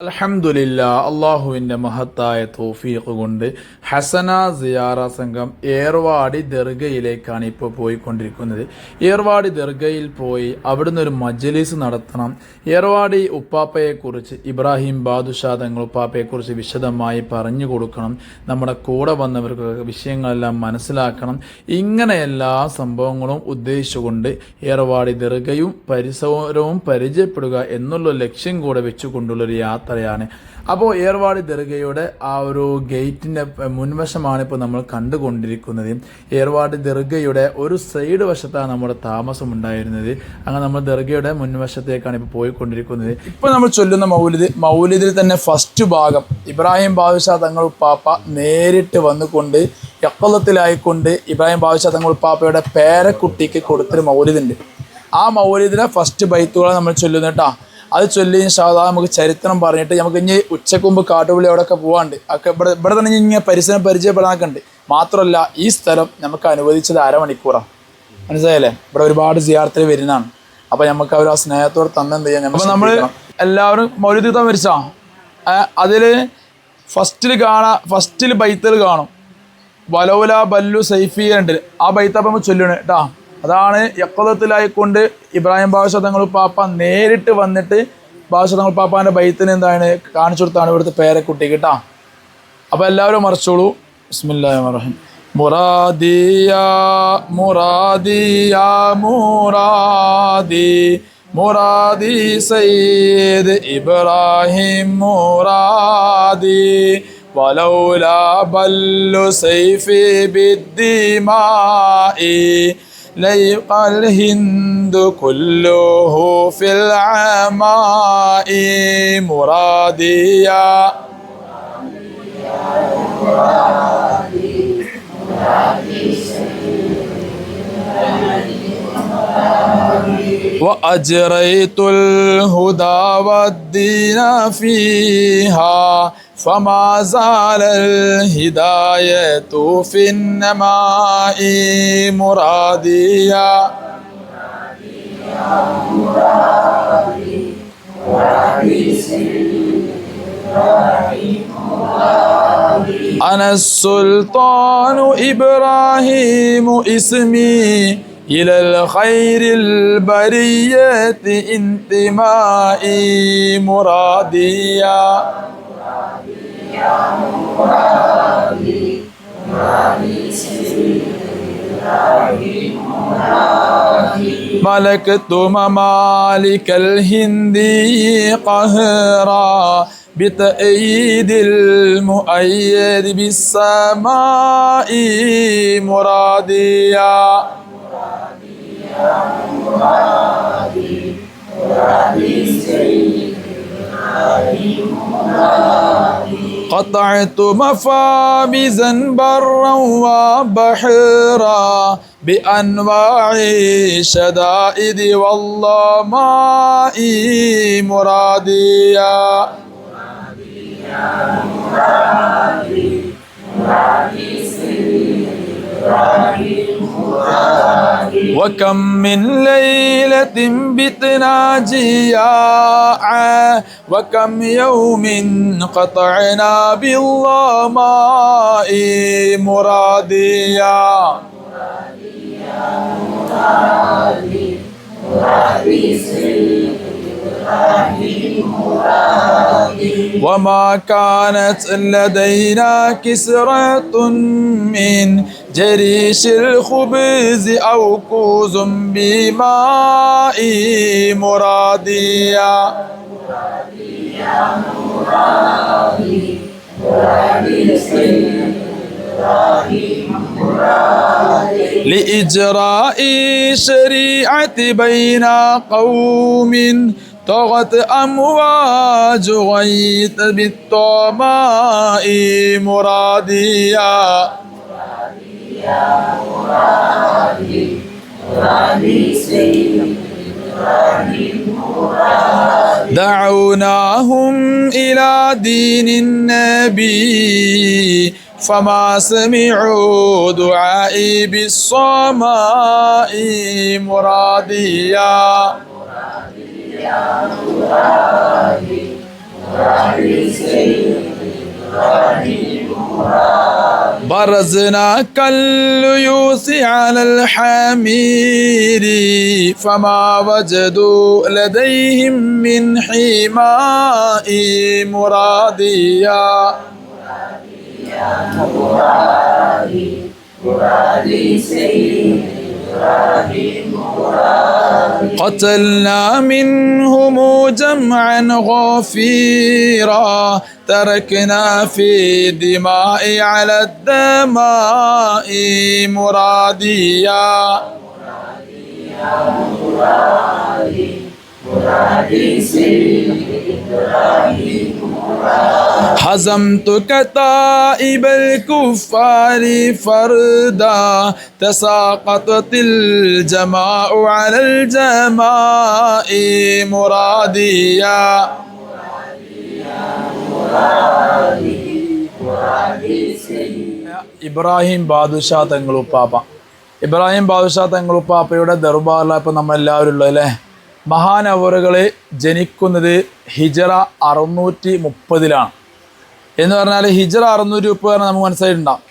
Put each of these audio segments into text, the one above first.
അൽഹംദുലില്ലാ, അള്ളാഹുവിൻ്റെ മഹത്തായ തൗഫീഖ് കൊണ്ട് ഹസന സിയാറ സംഘം ഏർവാടി ദർഗയിലേക്കാണ് ഇപ്പോൾ പോയിക്കൊണ്ടിരിക്കുന്നത്. ഏർവാടി ദർഗയിൽ പോയി അവിടുന്ന് ഒരു മജ്ലിസ് നടത്തണം. ഏർവാടി ഉപ്പാപ്പയെക്കുറിച്ച്, ഇബ്രാഹിം ബാദുഷാ തങ്ങൾ ഉപ്പാപ്പയെക്കുറിച്ച് വിശദമായി പറഞ്ഞു കൊടുക്കണം. നമ്മുടെ കൂടെ വന്നവർക്ക് വിഷയങ്ങളെല്ലാം മനസ്സിലാക്കണം. ഇങ്ങനെ എല്ലാ സംഭവങ്ങളും ഉദ്ദേശിച്ചുകൊണ്ട് ഏർവാടി ദർഗയും പരിസരവും പരിചയപ്പെടുക എന്നുള്ള ലക്ഷ്യം കൂടെ വെച്ചുകൊണ്ടുള്ളൊരു യാത്രയാണ്. അപ്പോൾ ഏർവാടി ദർഗയുടെ ആ ഒരു ഗേറ്റിൻ്റെ മുൻവശമാണ് ഇപ്പോൾ നമ്മൾ കണ്ടുകൊണ്ടിരിക്കുന്നത്. ഏർവാടി ദർഗയുടെ ഒരു സൈഡ് വശത്താണ് നമ്മുടെ താമസം ഉണ്ടായിരുന്നത്. അങ്ങനെ നമ്മൾ ദർഗയുടെ മുൻവശത്തേക്കാണ് ഇപ്പോൾ പോയിക്കൊണ്ടിരിക്കുന്നത്. ഇപ്പോൾ നമ്മൾ ചൊല്ലുന്ന മൗലിദിൽ തന്നെ ഫസ്റ്റ് ഭാഗം ഇബ്രാഹിം ബാദുഷാ തങ്ങൾ ഉപ്പാപ്പ നേരിട്ട് വന്നുകൊണ്ട് യക്കളത്തിലായിക്കൊണ്ട് ഇബ്രാഹിം ബാദുഷാ തങ്ങൾ ഉപ്പാപ്പയുടെ പേരക്കുട്ടിക്ക് കൊടുത്തൊരു മൗലിദുണ്ട്. ആ മൗലിദിലെ ഫസ്റ്റ് ബൈത്തുകൾ നമ്മൾ ചൊല്ലുന്നു കേട്ടോ. അത് ചൊല്ലി ഇൻഷാ അല്ലാഹ് നമുക്ക് ചരിത്രം പറഞ്ഞിട്ട് നമുക്ക് ഇനി ഉച്ചക്ക് മുമ്പ് കാട്ടുപള്ളി അവിടെയൊക്കെ പോകാണ്ട് ഒക്കെ ഇവിടെ തന്നെ ഇങ്ങനെ പരിചയപ്പെടാനൊക്കെ ഉണ്ട്. മാത്രമല്ല ഈ സ്ഥലം നമുക്ക് അനുവദിച്ചത് അരമണിക്കൂറാണ്. മനസ്സിലായല്ലേ? ഇവിടെ ഒരുപാട് സിയാറത്തിൽ വരുന്നതാണ്. അപ്പോൾ നമുക്ക് അവർ ആ സ്നേഹത്തോടെ തന്നെന്ത് ചെയ്യാൻ. അപ്പോൾ നമ്മൾ എല്ലാവരും മൗലിദ് കിട്ടാൻ വരിച്ചാ അതിൽ ഫസ്റ്റിൽ ബൈത്തുകൾ കാണും. വലൗല ബല്ലു സൈഫിയ ഉണ്ട്. ആ ബൈത്തപ്പം നമ്മൾ ചൊല്ലണം കേട്ടോ. അതാണ് യക്കളത്തിലായിക്കൊണ്ട് ഇബ്രാഹിം ബാദുഷാ തങ്ങൾ പാപ്പ നേരിട്ട് വന്നിട്ട് ബാദുഷാ തങ്ങൾ പാപ്പാൻ്റെ ബൈത്തിന് എന്താണ് കാണിച്ചു കൊടുത്താണ് ഇവിടുത്തെ പേരക്കുട്ടി കേട്ടോ. അപ്പോൾ എല്ലാവരും മറിച്ചോളൂ. ബിസ്മില്ലാഹിർ റഹ്മാനിർ റഹീം. മുറാദിയ മുറാദിയ മുറാദി മുറാദി സയ്യിദ് ഇബ്രാഹിം മുറാദി വലൗലാ ബല്ലു സൈഫി ബിദ്ദിമാഇ ليق الهند كله في العماء مراديا وأجريت الهدى والدين فيها فما زال الهداية في النماء مراديا أنا السلطان إبراهيم اسمي إلى الخير البرية انتمائي مراديا ملكت ممالك الهند قهرا بتأييد المؤيد بالسماء مراديا قطعت مفابزا برا وبحرا بأنواع الشدائد والظماء مراديا وكم من ليلة بتنا جياعا وكم يوم قطعنا بالظماء مراديا وما كانت لدينا كسرة من جريش الخبز أو كوز بماء مراديا لإجراء شريعة بين قوم طغت أمواج غيث بالطماء مراديا دعوناهم إلى دين النبي فما سمعوا دعائي بالصماء مراديا برزنا كالليوث على الحمير فما وجدوا لديهم من حماء مراديا قتلنا منهم جمعا غفيرا تركنا في الدماء على الدماء مراديا حزمت كتائب الكفار فردا تساقطت الجماع على الجماء مراديا ഇബ്രാഹിം ബാദുഷാ തങ്ങളുപ്പാപ്പ ഇബ്രാഹിം ബാദുഷാ തങ്ങളുപ്പാപ്പയുടെ ദർബാറിലാണ് ഇപ്പം നമ്മളെല്ലാവരും ഉള്ളത് അല്ലേ. മഹാനവറുകൾ ജനിക്കുന്നത് ഹിജറ 630 എന്ന് പറഞ്ഞാൽ ഹിജറ 630 പറഞ്ഞാൽ നമുക്ക് മനസ്സിലായിട്ടുണ്ടാവും.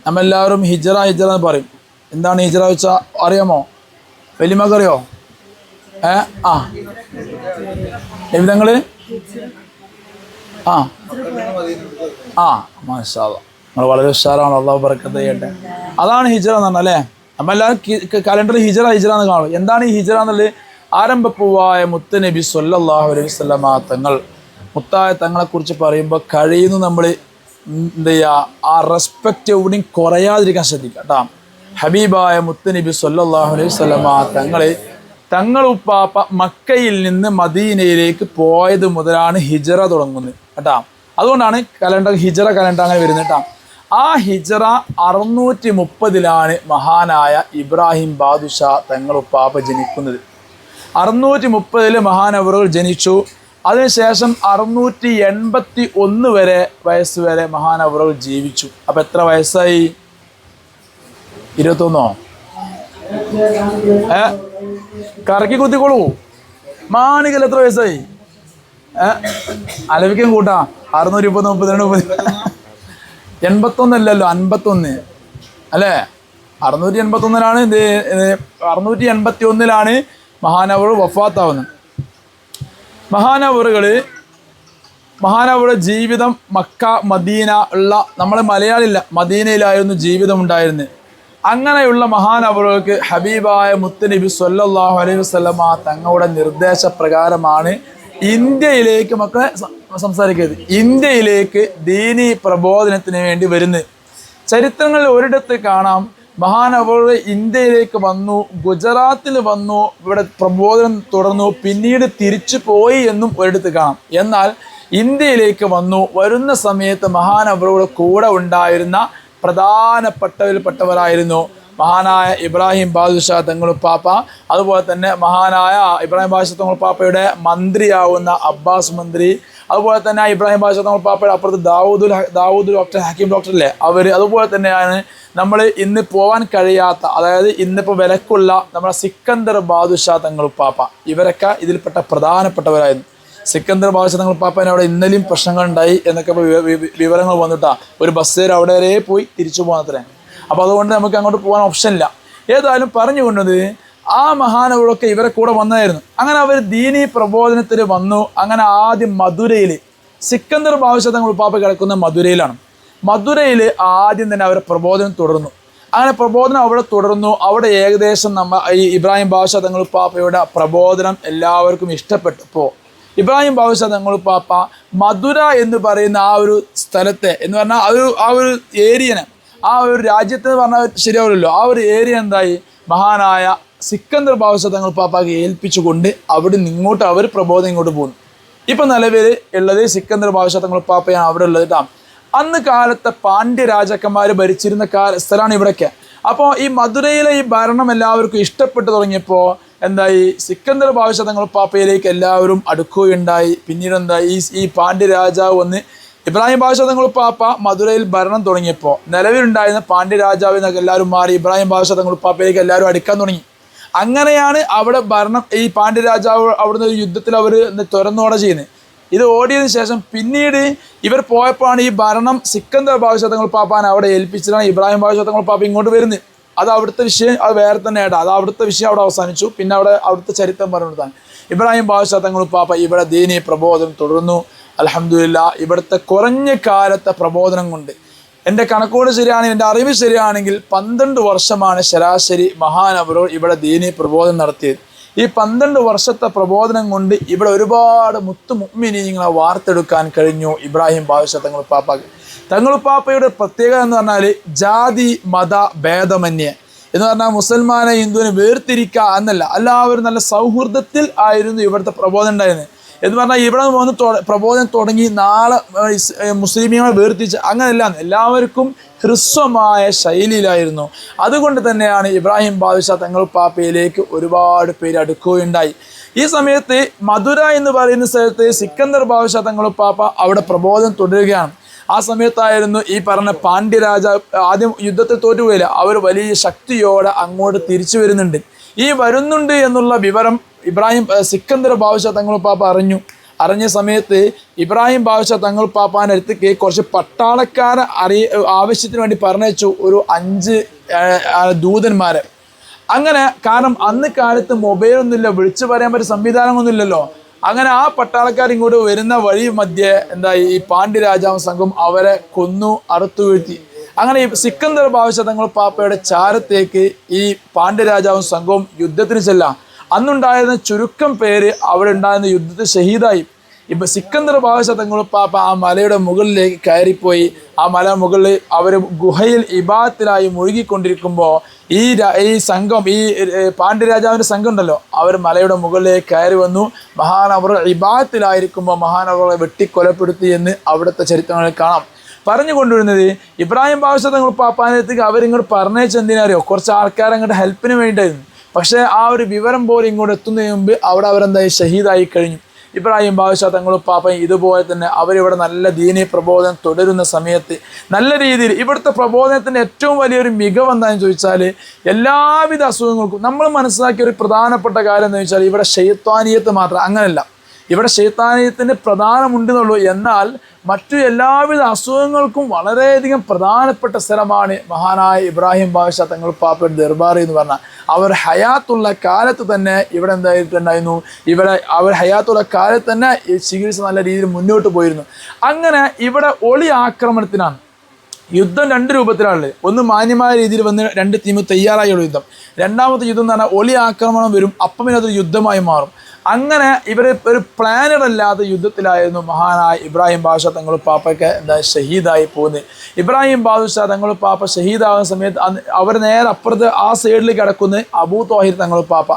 നമ്മളെല്ലാവരും ഹിജറ എന്ന് പറയും. എന്താണ് ഹിജറ വെച്ചാൽ അറിയാമോ? വലിയമക്കറിയോ? ആ നിമിതങ്ങൾ മാഷാ അല്ലാഹ്, നിങ്ങൾ വളരെ ഉഷാറാണ്. അള്ളാഹു ബറക്കത്ത് ചെയ്യട്ടെ. അതാണ് ഹിജറ എന്ന് പറഞ്ഞാൽ അല്ലേ. നമ്മളെല്ലാവരും കലണ്ടറിൽ ഹിജറ എന്ന് കാണും. എന്താണ് ഈ ഹിജറ എന്നുള്ളത്? ആരംഭപ്പൂവായ മുത്തുനബി സ്വല്ലല്ലാഹു അലൈഹി വസല്ലമ തങ്ങൾ, മുത്തായ തങ്ങളെക്കുറിച്ച് പറയുമ്പോൾ കഴിയുന്നു നമ്മൾ എന്ത് ചെയ്യുക, ആ റെസ്പെക്റ്റ് എവിടെയും കുറയാതിരിക്കാൻ ശ്രദ്ധിക്കുക കേട്ടോ. ഹബീബായ മുത്തുനബി സ്വല്ലല്ലാഹു അലൈഹി വസല്ലമ തങ്ങളുപ്പാപ്പ മക്കയിൽ നിന്ന് മദീനയിലേക്ക് പോയത് മുതലാണ് ഹിജറ തുടങ്ങുന്നത് കേട്ടോ. അതുകൊണ്ടാണ് ഹിജറ കലണ്ടർ അങ്ങനെ വരുന്നത് കേട്ടോ. ആ ഹിജറ 630 മഹാനായ ഇബ്രാഹിം ബാദുഷാ തങ്ങളുപ്പാപ്പ ജനിക്കുന്നത്. 630 മഹാനവറുകൾ ജനിച്ചു. അതിനുശേഷം 681 വയസ്സ് വരെ മഹാനവറുകൾ ജീവിച്ചു. അപ്പം എത്ര വയസ്സായി? 21. കറക്കി കുത്തിക്കോളൂ. മാണികൽ എത്ര വയസ്സായി? അലവിക്കും കൂട്ടാ. 630 81 അല്ലല്ലോ, 51 അല്ലേ. 681 ഇത് 681 മഹാനവറുകൾ വഫാത്താവുന്നത്. മഹാനവറുടെ ജീവിതം മക്ക മദീന ഉള്ള, നമ്മൾ മലയാളില്ല, മദീനയിലായിരുന്നു ജീവിതം ഉണ്ടായിരുന്നത്. അങ്ങനെയുള്ള മഹാനവറുകൾക്ക് ഹബീബായ മുത്തുനബി സ്വല്ലല്ലാഹു അലൈഹി വസല്ലമ തങ്ങളുടെ നിർദ്ദേശപ്രകാരമാണ് ഇന്ത്യയിലേക്ക്, മക്കളെ സംസാരിക്കരുത്, ഇന്ത്യയിലേക്ക് ദീനി പ്രബോധനത്തിന് വേണ്ടി വരുന്നത്. ചരിത്രങ്ങളിൽ ഒരിടത്ത് കാണാം, മഹാനവറുകൾ ഇന്ത്യയിലേക്ക് വന്നു, ഗുജറാത്തിൽ വന്നു, ഇവിടെ പ്രബോധനം തുടർന്നു, പിന്നീട് തിരിച്ചു പോയി എന്നും ഒരിടത്ത് കാണാം. എന്നാൽ ഇന്ത്യയിലേക്ക് വരുന്ന സമയത്ത് മഹാനവറുകളുടെ കൂടെ ഉണ്ടായിരുന്ന പ്രധാനപ്പെട്ടവരായിരുന്നു മഹാനായ ഇബ്രാഹിം ബാദുഷാ തങ്ങളുപ്പാപ്പ, അതുപോലെ തന്നെ മഹാനായ ഇബ്രാഹിം ബാദുഷാ തങ്ങളുപ്പാപ്പയുടെ മന്ത്രിയാവുന്ന അബ്ബാസ് മന്ത്രി, അതുപോലെ തന്നെ ഇബ്രാഹിം ബാദുഷാ തങ്ങളുപ്പാപ്പയുടെ അപ്പുറത്ത് ദാവൂദ് ഡോക്ടർ ഹക്കീം ഡോക്ടർ അല്ലേ അവർ. അതുപോലെ തന്നെയാണ് നമ്മൾ ഇന്ന് പോകാൻ കഴിയാത്ത, അതായത് ഇന്നിപ്പോൾ വിലക്കുള്ള നമ്മുടെ സിക്കന്ദർ ബാദുഷാ തങ്ങളുപ്പാപ്പ. ഇവരൊക്കെ ഇതിൽപ്പെട്ട പ്രധാനപ്പെട്ടവരായിരുന്നു. സിക്കന്ദർ ബാദുഷാ തങ്ങളുപ്പാപ്പന് അവിടെ ഇന്നലെയും പ്രശ്നങ്ങളുണ്ടായി എന്നൊക്കെ വിവരങ്ങൾ വന്നിട്ടാ. ഒരു ബസ്സേർ അവിടെ വരെ പോയി തിരിച്ചു പോകാനത്രേ. അപ്പോൾ അതുകൊണ്ട് നമുക്ക് അങ്ങോട്ട് പോകാൻ ഓപ്ഷൻ ഇല്ല. ഏതായാലും പറഞ്ഞു കൊണ്ടത് ആ മഹാനവരൊക്കെ ഇവരെ കൂടെ വന്നായിരുന്നു. അങ്ങനെ അവർ ദീനീ പ്രബോധനത്തിന് വന്നു. അങ്ങനെ ആദ്യം മധുരയിൽ, സിക്കന്ദർ ബാദുഷാ തങ്ങളുപ്പാപ്പ കിടക്കുന്ന മധുരയിലാണ്. മധുരയിൽ ആദ്യം തന്നെ അവരെ പ്രബോധനം തുടർന്നു. അങ്ങനെ പ്രബോധനം അവിടെ തുടർന്നു. അവിടെ ഏകദേശം ഈ ഇബ്രാഹിം ബാദുഷാ തങ്ങളുപ്പാപ്പയുടെ പ്രബോധനം എല്ലാവർക്കും ഇഷ്ടപ്പെട്ടപ്പോൾ ഇബ്രാഹിം ബാദുഷാ തങ്ങളുപ്പാപ്പ മധുര എന്ന് പറയുന്ന ആ ഒരു സ്ഥലത്തെ എന്ന് പറഞ്ഞാൽ ആ ഒരു ഏരിയനെ, ആ ഒരു രാജ്യത്തെ എന്ന് പറഞ്ഞാൽ ശരിയാവില്ലല്ലോ, ആ ഒരു ഏരിയ എന്തായി മഹാനായ സിക്കന്ദർ ബാദുഷാ തങ്ങളുപ്പാപ്പയ്ക്ക് ഏൽപ്പിച്ചുകൊണ്ട് അവിടെ നിന്നിങ്ങോട്ട് അവർ പ്രബോധനം ഇങ്ങോട്ട് പോകുന്നു. ഇപ്പം നിലവിൽ ഉള്ളത് സിക്കന്ദർ ബാദുഷാ തങ്ങളുപ്പാപ്പയാണ് അവിടെ ഉള്ളത് കേട്ടോ. അന്ന് കാലത്തെ പാണ്ഡ്യ രാജാക്കന്മാർ ഭരിച്ചിരുന്ന സ്ഥലമാണ് ഇവിടേക്ക്. അപ്പോൾ ഈ മധുരയിലെ ഈ ഭരണം എല്ലാവർക്കും ഇഷ്ടപ്പെട്ടു തുടങ്ങിയപ്പോൾ എന്തായി, സിക്കന്ദർ ബാദുഷാ തങ്ങളുപ്പാപ്പയിലേക്ക് എല്ലാവരും അടുക്കുകയുണ്ടായി. പിന്നീട് എന്തായി, ഈ പാണ്ഡ്യ രാജാവ് വന്ന് ഇബ്രാഹിം ബാദുഷാ തങ്ങളുപ്പാപ്പ മധുരയിൽ ഭരണം തുടങ്ങിയപ്പോൾ നിലവിലുണ്ടായിരുന്ന പാണ്ഡ്യ രാജാവിൽ നിന്നൊക്കെ എല്ലാവരും മാറി ഇബ്രാഹിം ബാദുഷാ തങ്ങളുപ്പാപ്പയിലേക്ക് എല്ലാവരും അടുക്കാൻ തുടങ്ങി. അങ്ങനെയാണ് അവിടെ ഭരണം, ഈ പാണ്ഡ്യ രാജാവ് അവിടുന്ന് ഒരു യുദ്ധത്തിൽ അവർ തുറന്നോടെ ചെയ്യുന്നത്. ഇത് ഓടിയതിനു ശേഷം പിന്നീട് ഇവർ പോയപ്പോഴാണ് ഈ ഭരണം സിക്കന്ദർ ബാദുഷാ തങ്ങൾ പാപ്പാൻ അവിടെ ഏൽപ്പിച്ചിട്ടാണ് ഇബ്രാഹിം ബാദുഷാ തങ്ങൾ പാപ്പ ഇങ്ങോട്ട് വരുന്നത്. അത് അവിടുത്തെ വിഷയം, അത് വേറെ തന്നെ ആയിട്ട് അത് അവിടുത്തെ വിഷയം അവിടെ അവസാനിച്ചു. പിന്നെ അവിടുത്തെ ചരിത്രം പറഞ്ഞിട്ടാണ് ഇബ്രാഹിം ബാദുഷാ തങ്ങൾ പാപ്പ ഇവിടെ ദീനി പ്രബോധനം തുടർന്നു. അൽഹംദുലില്ലാഹ് ഇവിടുത്തെ കുറഞ്ഞ കാലത്തെ പ്രബോധനം കൊണ്ട് എൻ്റെ കണക്കോട് ശരിയാണെങ്കിൽ, എൻ്റെ അറിവ് ശരിയാണെങ്കിൽ 12 വർഷമാണ് ശരാശരി മഹാനവറുകൾ ഇവിടെ ദീനി പ്രബോധനം നടത്തിയത്. ഈ 12 വർഷത്തെ പ്രബോധനം കൊണ്ട് ഇവിടെ ഒരുപാട് മുഅ്മിനീങ്ങളെ വാർത്തെടുക്കാൻ കഴിഞ്ഞു ഇബ്രാഹിം ബാദുഷാ തങ്ങൾ പാപ്പക്ക്. തങ്ങൾ പാപ്പയുടെ പ്രത്യേകത എന്ന് പറഞ്ഞാൽ ജാതി മത ഭേദമന്യേ എന്ന് പറഞ്ഞാൽ മുസൽമാനെ ഹിന്ദുവിനെ വേർതിരിക്കുക എന്നല്ല, എല്ലാവരും നല്ല സൗഹൃദത്തിൽ ആയിരുന്നു ഇവിടുത്തെ പ്രബോധനം ഉണ്ടായിരുന്നത്. എന്ന് പറഞ്ഞാൽ ഇവിടെ വന്ന് പ്രബോധനം തുടങ്ങി നാളെ മുസ്ലിമീങ്ങളെ വേർതിരിച്ച് അങ്ങനെയല്ല, എല്ലാവർക്കും ഹ്രസ്വമായ ശൈലിയിലായിരുന്നു. അതുകൊണ്ട് തന്നെയാണ് ഇബ്രാഹിം ബാദുഷാ തങ്ങൾ പാപ്പയിലേക്ക് ഒരുപാട് പേര് അടുക്കുകയുണ്ടായി. ഈ സമയത്ത് മധുര എന്ന് പറയുന്ന സ്ഥലത്ത് സിക്കന്ദർ ബാദുഷാ തങ്ങൾ പാപ്പ അവിടെ പ്രബോധനം തുടരുകയാണ്. ആ സമയത്തായിരുന്നു ഈ പറഞ്ഞ പാണ്ഡ്യരാജ ആദ്യം യുദ്ധത്തിൽ തോറ്റുപോയില്ല, അവർ വലിയ ശക്തിയോടെ അങ്ങോട്ട് തിരിച്ചു വരുന്നുണ്ട്. ഈ വരുന്നുണ്ട് എന്നുള്ള വിവരം സിക്കന്ദർ ബാദുഷാ തങ്ങൾ പാപ്പ അറിഞ്ഞ സമയത്ത് ഇബ്രാഹിം ബാദുഷാ തങ്ങൾ പാപ്പാൻ്റെ അടുത്തേക്ക് കുറച്ച് പട്ടാളക്കാരെ ആവശ്യത്തിന് വേണ്ടി പറഞ്ഞയച്ചു, ഒരു 5 ദൂതന്മാരെ. അങ്ങനെ കാരണം അന്ന് കാലത്ത് മൊബൈലൊന്നുമില്ല, വിളിച്ചു പറയാൻ പറ്റിയ സംവിധാനമൊന്നുമില്ലല്ലോ. അങ്ങനെ ആ പട്ടാളക്കാർ ഇങ്ങോട്ട് വരുന്ന വഴി മധ്യേ ഈ പാണ്ഡ്യരാജാവും സംഘം അവരെ കൊന്നു, അറുത്തു വീഴ്ത്തി. അങ്ങനെ ഈ സിക്കന്ദർ ബാദുഷാ തങ്ങൾ പാപ്പയുടെ ചാരത്തേക്ക് ഈ പാണ്ഡ്യരാജാവും സംഘവും യുദ്ധത്തിന് ചെല്ലാം. അന്നുണ്ടായിരുന്ന ചുരുക്കം പേര് അവിടെ ഉണ്ടായിരുന്ന യുദ്ധത്തിൽ ഷഹീദായി. ഇപ്പം സിക്കന്ദർ ബാദുഷാ തങ്ങൾ പാപ്പ ആ മലയുടെ മുകളിലേക്ക് കയറിപ്പോയി. ആ മല മുകളിൽ അവർ ഗുഹയിൽ ഇബാദത്തിലായി മുഴുകിക്കൊണ്ടിരിക്കുമ്പോൾ ഈ സംഘം, ഈ പാണ്ഡ്യരാജാവിൻ്റെ സംഘം ഉണ്ടല്ലോ, അവർ മലയുടെ മുകളിലേക്ക് കയറി വന്നു. മഹാനവർ ഇബാദത്തിലായിരിക്കുമ്പോൾ മഹാനവറെ വെട്ടിക്കൊലപ്പെടുത്തി എന്ന് അവിടുത്തെ ചരിത്രങ്ങളിൽ കാണാം. പറഞ്ഞു കൊണ്ടുവരുന്നത് ഇബ്രാഹിം ബാദുഷാ തങ്ങൾ പാപ്പാനത്തേക്ക് അവരിങ്ങോട്ട് പറഞ്ഞയച്ചെന്തിനറിയോ, കുറച്ച് ആൾക്കാർ അങ്ങോട്ട് ഹെൽപ്പിന് വേണ്ടിയിട്ടായിരുന്നു. പക്ഷേ ആ ഒരു വിവരം പോലും ഇങ്ങോട്ട് എത്തുന്നതിന് മുമ്പ് അവിടെ ഷഹീദായി കഴിഞ്ഞു. ഇബ്രാഹിം ബാദുഷാ തങ്ങൾ പാപ്പ ഇതുപോലെ തന്നെ അവരിവിടെ നല്ല ദീനി പ്രബോധനം തുടരുന്ന സമയത്ത് നല്ല രീതിയിൽ ഇവിടുത്തെ പ്രബോധനത്തിൻ്റെ ഏറ്റവും വലിയൊരു മികവ് എന്താണെന്ന് ചോദിച്ചാൽ എല്ലാവിധ അസുഖങ്ങൾക്കും നമ്മൾ മനസ്സിലാക്കിയ ഒരു പ്രധാനപ്പെട്ട കാര്യം എന്ന് വെച്ചാൽ ഇവിടെ ശൈത്വാനിയത്ത് മാത്രം, അങ്ങനെയല്ല, ഇവിടെ ശൈത്താനിയത്തിന് പ്രധാനമുണ്ടെന്നുള്ളൂ. എന്നാൽ മറ്റു എല്ലാവിധ അസുഖങ്ങൾക്കും വളരെയധികം പ്രധാനപ്പെട്ട സ്ഥലമാണ് മഹാനായ ഇബ്രാഹിം ബാദുഷാ തങ്ങൾ പാപ്പയുടെ ദർബാർ എന്ന് പറഞ്ഞാൽ. അവർ ഹയാത്തുള്ള കാലത്ത് തന്നെ ഇവിടെ എന്തായിട്ടുണ്ടായിരുന്നു, അവർ ഹയാത്തുള്ള കാലത്ത് തന്നെ ഈ ചികിത്സ നല്ല രീതിയിൽ മുന്നോട്ട് പോയിരുന്നു. അങ്ങനെ ഇവിടെ ഒളി ആക്രമണത്തിനാണ് യുദ്ധം 2 രൂപത്തിലാണുള്ളത്. ഒന്ന് മാന്യമായ രീതിയിൽ വന്ന് 2 ടീം തയ്യാറായുള്ള യുദ്ധം. രണ്ടാമത്തെ യുദ്ധം എന്ന് പറഞ്ഞാൽ ഒളി ആക്രമണം വരും, അപ്പം പിന്നെ അതൊരു യുദ്ധമായി മാറും. അങ്ങനെ ഇവർ ഒരു പ്ലാനറല്ലാത്ത യുദ്ധത്തിലായിരുന്നു മഹാനായ ഇബ്രാഹിം ബാദുഷാ തങ്ങൾ പാപ്പയ്ക്ക് ഷഹീദായി പോകുന്നത്. ഇബ്രാഹിം ബാദുഷാ തങ്ങൾ പാപ്പ ഷഹീദാകുന്ന സമയത്ത് അവർ നേരെ അപ്പുറത്ത് ആ സൈഡിൽ കിടക്കുന്ന അബൂ ത്വാഹിർ തങ്ങൾ പാപ്പ,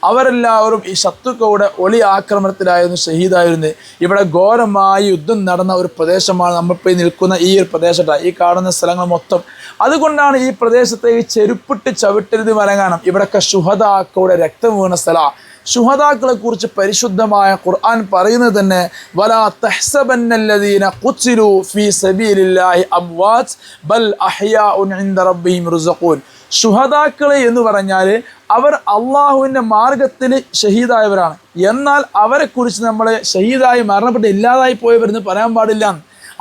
അവരെല്ലാവരും ഈ ശത്രുക്കളുടെ ഒളി ആക്രമണത്തിലായിരുന്നു ഷഹീദായിരുന്നത്. ഇവിടെ ഘോരമായ യുദ്ധം നടന്ന ഒരു പ്രദേശമാണ് നമ്മളിപ്പോൾ നിൽക്കുന്ന ഈ ഒരു പ്രദേശത്ത്, ഈ കാണുന്ന സ്ഥലങ്ങൾ മൊത്തം. അതുകൊണ്ടാണ് ഈ പ്രദേശത്തേക്ക് ചെരുപ്പിട്ട് ചവിട്ടരുത് വരങ്ങാനം. ഇവിടെയൊക്കെ ശുഹദാക്കളുടെ രക്തം വീണ സ്ഥലമാണ്. ശുഹദാക്കളെ കുറിച്ച് പരിശുദ്ധമായ ഖുർആൻ പറയുന്നത് തന്നെ വലാ തഹ്സബന്നല്ലദീന ഖുതിലു ഫീ സബീലില്ലാഹി അംവാത് ബൽ അഹ്യാഉൻ ഇൻദ റബ്ബിഹിം യുർസഖൂൻ. ശുഹദാക്കളെ എന്ന് പറഞ്ഞാൽ അവർ അള്ളാഹുവിൻ്റെ മാർഗത്തിൽ ഷഹീദായവരാണ്. എന്നാൽ അവരെക്കുറിച്ച് നമ്മൾ ഷഹീദായി മരണപ്പെട്ട് ഇല്ലാതായി പോയവരെന്ന് പറയാൻ പാടില്ല.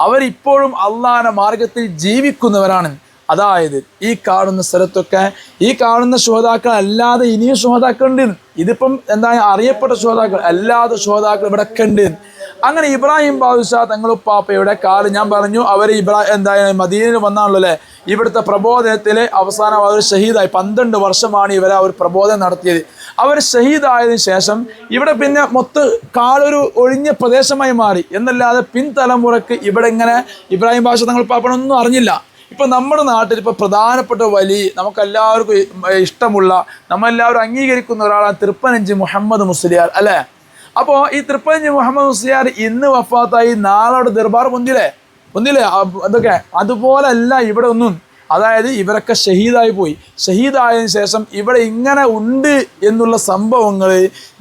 അവരിപ്പോഴും അള്ളാഹിൻ്റെ മാർഗത്തിൽ ജീവിക്കുന്നവരാണ്. അതായത് ഈ കാണുന്ന സ്ഥലത്തൊക്കെ ഈ കാണുന്ന ശുഹദാക്കൾ അല്ലാതെ ഇനിയും ശുഹദാക്കളുണ്ട്. ഇതിപ്പം അറിയപ്പെട്ട ശുഹദാക്കൾ അല്ലാതെ ശുഹദാക്കൾ ഇവിടെ ഉണ്ട്. അങ്ങനെ ഇബ്രാഹിം ബാദുഷാ തങ്ങൾ പാപ്പയുടെ കാലം ഞാൻ പറഞ്ഞു, അവർ മദീനയിൽ വന്നാണല്ലോ അല്ലേ, ഇവിടുത്തെ പ്രബോധനത്തിലെ അവസാനം അവർ ഷഹീദായി. 12 വർഷമാണ് ഇവരെ അവർ പ്രബോധനം നടത്തിയത്. അവർ ഷഹീദായതിനു ശേഷം ഇവിടെ പിന്നെ മൊത്തം കാളൊരു ഒഴിഞ്ഞ പ്രദേശമായി മാറി. എന്നല്ലാതെ പിൻതലമുറക്ക് ഇവിടെ ഇങ്ങനെ ഇബ്രാഹിം ബാദുഷാ തങ്ങൾ പാപ്പനൊന്നും അറിഞ്ഞില്ല. ഇപ്പം നമ്മുടെ നാട്ടിൽ ഇപ്പോൾ പ്രധാനപ്പെട്ട നമുക്കെല്ലാവർക്കും ഇഷ്ടമുള്ള നമ്മളെല്ലാവരും അംഗീകരിക്കുന്ന ഒരാളാണ് തൃപ്പനഞ്ചി മുഹമ്മദ് മുസ്ലിയാർ അല്ലേ. അപ്പോൾ ഈ തൃപ്പനഞ്ചി മുഹമ്മദ് മുസ്ലിയാർ ഇന്ന് വഫാത്തായി, നാളോട് ദർബാർ പൊന്തില്ലേ അതൊക്കെ അതുപോലെ അല്ല ഇവിടെ ഒന്നും. അതായത് ഇവരൊക്കെ ഷഹീദായി പോയി. ഷഹീദായതിനു ശേഷം ഇവിടെ ഇങ്ങനെ ഉണ്ട് എന്നുള്ള സംഭവങ്ങൾ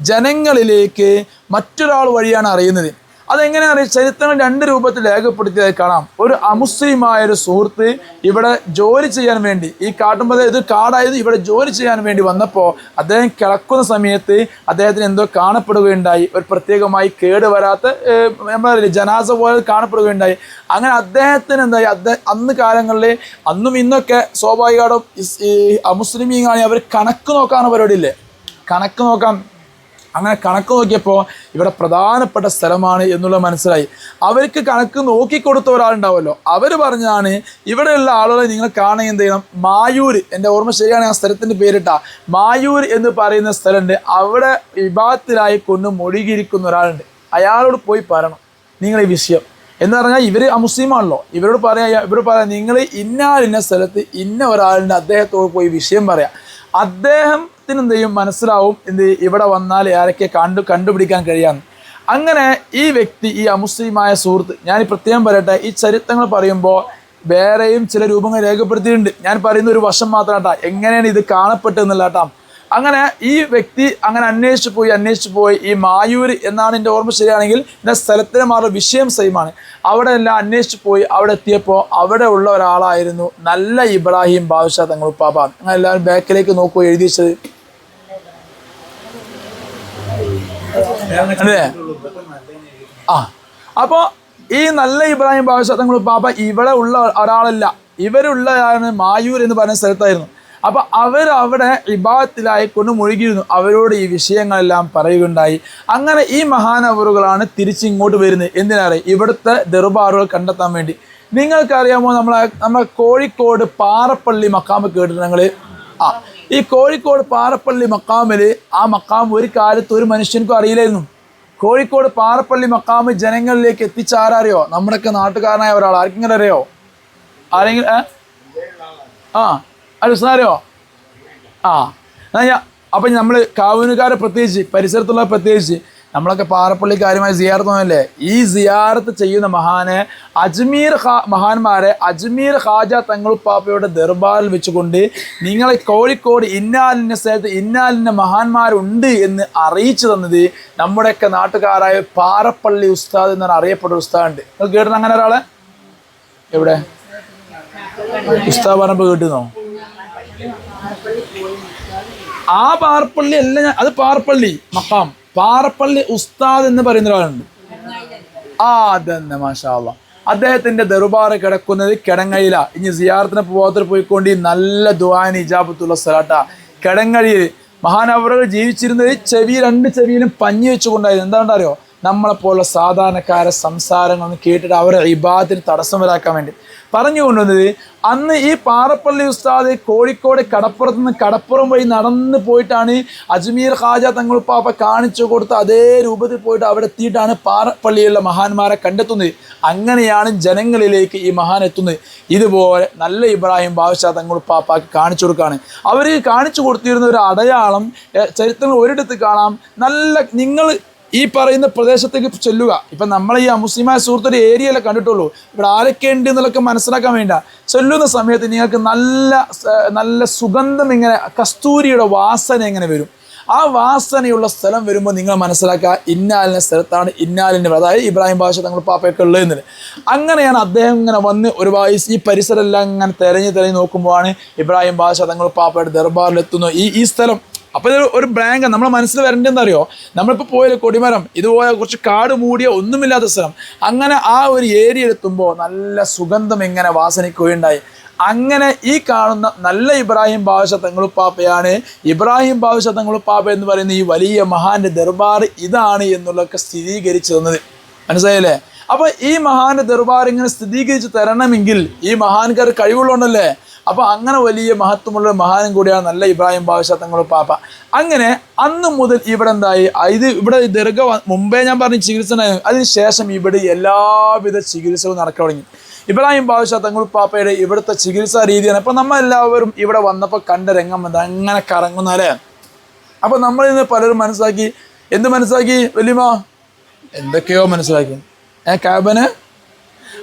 ജനങ്ങളിലേക്ക് മറ്റൊരാൾ വഴിയാണ് അറിയുന്നത്. അതെങ്ങനെയാണെന്ന് അറിയാം, ചരിത്രങ്ങൾ രണ്ട് രൂപത്തിൽ രേഖപ്പെടുത്തിയതായി കാണാം. ഒരു അമുസ്ലിമായൊരു സുഹൃത്ത് ഇവിടെ ജോലി ചെയ്യാൻ വേണ്ടി, ഈ കാട്ടുമ്പോൾ ഇത് കാടായത്, ഇവിടെ ജോലി ചെയ്യാൻ വേണ്ടി വന്നപ്പോൾ അദ്ദേഹം കിടക്കുന്ന സമയത്ത് അദ്ദേഹത്തിന് എന്തോ കാണപ്പെടുകയുണ്ടായി. ഒരു പ്രത്യേകമായി കേടുവരാത്ത നമ്മളെ ജനാസ പോലെ കാണപ്പെടുകയുണ്ടായി. അങ്ങനെ അദ്ദേഹത്തിന് എന്തായി, അന്ന് കാലങ്ങളിൽ അന്നും ഇന്നൊക്കെ സ്വാഭാവികമായിട്ടും ഈ അമുസ്ലിമീങ്ങളാണെങ്കിൽ അവർ കണക്ക് നോക്കാണ് പരിപാടിയില്ലേ, കണക്ക് നോക്കാം. അങ്ങനെ കണക്ക് നോക്കിയപ്പോൾ ഇവിടെ പ്രധാനപ്പെട്ട സ്ഥലമാണ് എന്നുള്ളത് മനസ്സിലായി. അവർക്ക് കണക്ക് നോക്കിക്കൊടുത്ത ഒരാളുണ്ടാവുമല്ലോ, അവർ പറഞ്ഞാണ് ഇവിടെയുള്ള ആളുകളെ നിങ്ങൾ കാണുക എന്ത് ചെയ്യണം, മായൂർ, എൻ്റെ ഓർമ്മ ശരിയാണ് ആ സ്ഥലത്തിൻ്റെ പേരിട്ടാ, മായൂർ എന്ന് പറയുന്ന സ്ഥലമുണ്ട്. അവിടെ വിഭാഗത്തിലായി കൊണ്ട് മുഴുകിയിരിക്കുന്ന ഒരാളുണ്ട്. അയാളോട് പോയി പറയണം നിങ്ങൾ ഈ വിഷയം എന്ന് പറഞ്ഞാൽ, ഇവർ അമുസ്ലിമാണല്ലോ, ഇവരോട് പറയാം നിങ്ങൾ ഇന്ന സ്ഥലത്ത് ഇന്ന ഒരാളുണ്ട്, അദ്ദേഹത്തോട് പോയി വിഷയം പറയാം. അദ്ദേഹത്തിന് എന്ത് ചെയ്യും, മനസ്സിലാവും എന്ത് ഇവിടെ വന്നാൽ ആരൊക്കെ കണ്ടുപിടിക്കാൻ കഴിയാമെന്ന്. അങ്ങനെ ഈ വ്യക്തി, ഈ അമുസ്ലിമായ സുഹൃത്ത്, ഞാൻ പ്രത്യേകം പറയട്ടെ, ഈ ചരിത്രങ്ങൾ പറയുമ്പോൾ വേറെയും ചില രൂപങ്ങൾ രേഖപ്പെടുത്തിയിട്ടുണ്ട്. ഞാൻ പറയുന്ന ഒരു വശം മാത്രം കേട്ടാ, എങ്ങനെയാണ് ഇത് കാണപ്പെട്ടെന്നുള്ള കേട്ടാ. അങ്ങനെ ഈ വ്യക്തി അങ്ങനെ അന്വേഷിച്ചു പോയി ഈ മായൂർ എന്നാണ് എൻ്റെ ഓർമ്മ ശരിയാണെങ്കിൽ, എൻ്റെ സ്ഥലത്തിന് മാറുന്ന വിഷയം സെയിമാണ്. അവിടെ എല്ലാം അന്വേഷിച്ചു പോയി. അവിടെ എത്തിയപ്പോൾ അവിടെ ഉള്ള ഒരാളായിരുന്നു നല്ല ഇബ്രാഹിം ബാദുഷാ തങ്ങൾ ഉപ്പാപ്പ. അങ്ങനെ എല്ലാവരും ബാക്കിലേക്ക് നോക്കുക എഴുതി വെച്ചത് അല്ലേ. അപ്പോൾ ഈ നല്ല ഇബ്രാഹിം ബാദുഷാ തങ്ങൾ ഉപ്പാപ്പ ഇവിടെ ഉള്ള ഒരാളല്ല, ഇവരുള്ളതാണ് മായൂർ എന്ന് പറയുന്ന സ്ഥലത്തായിരുന്നു. അപ്പോൾ അവരവിടെ ഇബാദത്തിലായിക്കൊണ്ട് മുഴുകിയിരുന്നു. അവരോട് ഈ വിഷയങ്ങളെല്ലാം പറയുകയുണ്ടായി. അങ്ങനെ ഈ മഹാനവറുകളാണ് തിരിച്ചിങ്ങോട്ട് വരുന്നത്. എന്തിനറിയാം, ഇവിടുത്തെ ദർബാറുകൾ കണ്ടെത്താൻ വേണ്ടി. നിങ്ങൾക്കറിയാമോ, നമ്മളെ കോഴിക്കോട് പാറപ്പള്ളി മക്കാമ് കേട്ടിട്ട് ഞങ്ങൾ ഈ കോഴിക്കോട് പാറപ്പള്ളി മക്കാമിൽ, ആ മക്കാം ഒരു കാലത്ത് ഒരു മനുഷ്യർക്കും അറിയില്ലായിരുന്നു. കോഴിക്കോട് പാറപ്പള്ളി മക്കാമ് ജനങ്ങളിലേക്ക് എത്തിച്ച ആരറിയോ, നമ്മുടെയൊക്കെ നാട്ടുകാരനായ ഒരാൾ. ആർക്കെങ്കിലും അറിയോ? ആരെങ്കിലും അറിയോ? അപ്പം നമ്മൾ കാവൂനുകാരെ പ്രത്യേകിച്ച്, പരിസരത്തുള്ള പ്രത്യേകിച്ച്, നമ്മളൊക്കെ പാറപ്പള്ളി കാര്യമായി സിയാറത്തൊന്നുമല്ലേ. ഈ സിയാറത്ത് ചെയ്യുന്ന മഹാന്മാരെ അജ്മീർ ഖാജ തങ്ങളുപ്പാപ്പയുടെ ദർബാറിൽ വെച്ചുകൊണ്ട് നിങ്ങളെ കോഴിക്കോട് ഇന്നാലിൻ്റെ സ്ഥലത്ത് ഇന്നാലിൻ്റെ മഹാന്മാരുണ്ട് എന്ന് അറിയിച്ചു തന്നത് നമ്മുടെയൊക്കെ നാട്ടുകാരായ പാറപ്പള്ളി ഉസ്താദ് എന്നാണ് അറിയപ്പെട്ട ഉസ്താദുണ്ട്. നിങ്ങൾ കേട്ടിരുന്ന അങ്ങനെ ഒരാളെ? എവിടെ ഉസ്താദ് പറഞ്ഞപ്പോൾ കേട്ടുന്നോ? ആ പാറപ്പള്ളി അല്ല, അത് പാറപ്പള്ളി മക്കാം, പാറപ്പള്ളി ഉസ്താദ് എന്ന് പറയുന്ന ഒരാളുണ്ട്. അതന്നെ, മാഷാ അല്ലാഹ്. അദ്ദേഹത്തിന്റെ ദർബാർ കിടക്കുന്നത് കിടങ്ങയില. ഇനി സിയാറത്തിന് പോകാത്ത പോയിക്കൊണ്ട് നല്ല ദുആന് ഇജാബത്തുള്ള സ്ഥലട്ടാ കിടങ്ങഴിയിൽ. മഹാനവറുകൾ ജീവിച്ചിരുന്നത് രണ്ട് ചെവിയിലും പഞ്ഞി വെച്ചുകൊണ്ടായിരുന്നു. എന്താണെന്നറിയോ, നമ്മളെപ്പോലുള്ള സാധാരണക്കാരെ സംസാരങ്ങളൊന്നും കേട്ടിട്ട് അവരെ ഇബാദത്തിന് തടസ്സം വരാക്കാൻ വേണ്ടി പറഞ്ഞുകൊണ്ടുവന്നത്. അന്ന് ഈ പാറപ്പള്ളി ഉസ്താദ് കോഴിക്കോട് കടപ്പുറത്ത് നിന്ന് കടപ്പുറം വഴി നടന്ന് പോയിട്ടാണ് അജ്മീർ ഖാജ തങ്ങളുപ്പാപ്പ കാണിച്ചു കൊടുത്ത അതേ രൂപത്തിൽ പോയിട്ട് അവിടെ എത്തിയിട്ടാണ് പാറപ്പള്ളിയുള്ള മഹാന്മാരെ കണ്ടെത്തുന്നത്. അങ്ങനെയാണ് ജനങ്ങളിലേക്ക് ഈ മഹാൻ എത്തുന്നത്. ഇതുപോലെ നല്ല ഇബ്രാഹിം ബാദുഷാ തങ്ങളുപ്പാപ്പാക്ക് കാണിച്ചു കൊടുക്കുകയാണ്. അവർ കാണിച്ചു കൊടുത്തിരുന്ന ഒരു അടയാളം ചരിത്രങ്ങൾ ഒരിടത്ത് കാണാം. നിങ്ങൾ ഈ പറയുന്ന പ്രദേശത്തേക്ക് ചെല്ലുക. ഇപ്പം നമ്മൾ ഈ മുസ്ലിമായ സുഹൃത്തൊരു ഏരിയയിലെ കണ്ടിട്ടുള്ളൂ, ഇവിടെ ആരൊക്കെ ഉണ്ട് എന്നുള്ളതൊക്കെ മനസ്സിലാക്കാൻ വേണ്ട. ചെല്ലുന്ന സമയത്ത് നിങ്ങൾക്ക് നല്ല സുഗന്ധം, ഇങ്ങനെ കസ്തൂരിയുടെ വാസന എങ്ങനെ വരും. ആ വാസനയുള്ള സ്ഥലം വരുമ്പോൾ നിങ്ങൾ മനസ്സിലാക്കുക ഇന്നാലിൻ്റെ സ്ഥലത്താണ് ഇന്നാലിൻ്റെ, അതായത് ഇബ്രാഹിം ബാദുഷാ തങ്ങൾ പാപ്പയൊക്കെ ഉള്ളതെന്നില്ല. അങ്ങനെയാണ് അദ്ദേഹം ഇങ്ങനെ വന്ന് ഒരുപാട് ഈ പരിസരം എല്ലാം ഇങ്ങനെ തിരഞ്ഞ് നോക്കുമ്പോഴാണ് ഇബ്രാഹിം ബാദുഷാ തങ്ങൾ പാപ്പയുടെ ദർബാറിലെത്തുന്നു ഈ സ്ഥലം. അപ്പോൾ ഇത് ഒരു ബ്രാങ്ക് നമ്മളെ മനസ്സിൽ വരേണ്ടതെന്ന് അറിയോ, നമ്മളിപ്പോൾ പോയാൽ കൊടിമരം, ഇതുപോലെ കുറച്ച് കാട് മൂടിയ ഒന്നുമില്ലാത്ത സ്ഥലം. അങ്ങനെ ആ ഒരു ഏരിയയിലെത്തുമ്പോൾ നല്ല സുഗന്ധം ഇങ്ങനെ വാസനിക്കുകയുണ്ടായി. അങ്ങനെ ഈ കാണുന്ന നല്ല ഇബ്രാഹിം ബാദുഷാ തങ്ങളുപ്പാപ്പയാണ്. ഇബ്രാഹിം ബാദുഷാ തങ്ങളുപ്പാപ്പ എന്ന് പറയുന്ന ഈ വലിയ മഹാന്റെ ദർബാർ ഇതാണ് എന്നുള്ളതൊക്കെ സ്ഥിരീകരിച്ചു തന്നത്. മനസ്സിലായില്ലേ? അപ്പോൾ ഈ മഹാന്റെ ദർബാർ ഇങ്ങനെ സ്ഥിരീകരിച്ച് തരണമെങ്കിൽ ഈ മഹാൻകാർ കഴിവുള്ളതുകൊണ്ടല്ലേ. അപ്പോൾ അങ്ങനെ വലിയ മഹത്വമുള്ള മഹാനും കൂടിയാണ് നല്ല ഇബ്രാഹിം ബാദുഷാ തങ്ങളുപ്പാപ്പ. അങ്ങനെ അന്ന് മുതൽ ഇവിടെ എന്തായി, ഇവിടെ ദർഗ മുമ്പേ ഞാൻ പറഞ്ഞ ചികിത്സ ഉണ്ടായിരുന്നു. അതിനുശേഷം ഇവിടെ എല്ലാവിധ ചികിത്സകളും നടക്കാൻ തുടങ്ങി. ഇബ്രാഹിം ബാദുഷാ തങ്ങളുപ്പാപ്പയുടെ ഇവിടുത്തെ ചികിത്സാ രീതിയാണ്. അപ്പോൾ നമ്മളെല്ലാവരും ഇവിടെ വന്നപ്പോൾ കണ്ട രംഗം എന്താ, അങ്ങനെ കറങ്ങുന്നാലേ. അപ്പോൾ നമ്മളിന്ന് പലരും മനസ്സിലാക്കി, എന്ത് മനസ്സിലാക്കി വല്യമ്മ? എന്തൊക്കെയോ മനസ്സിലാക്കി. കാബന്,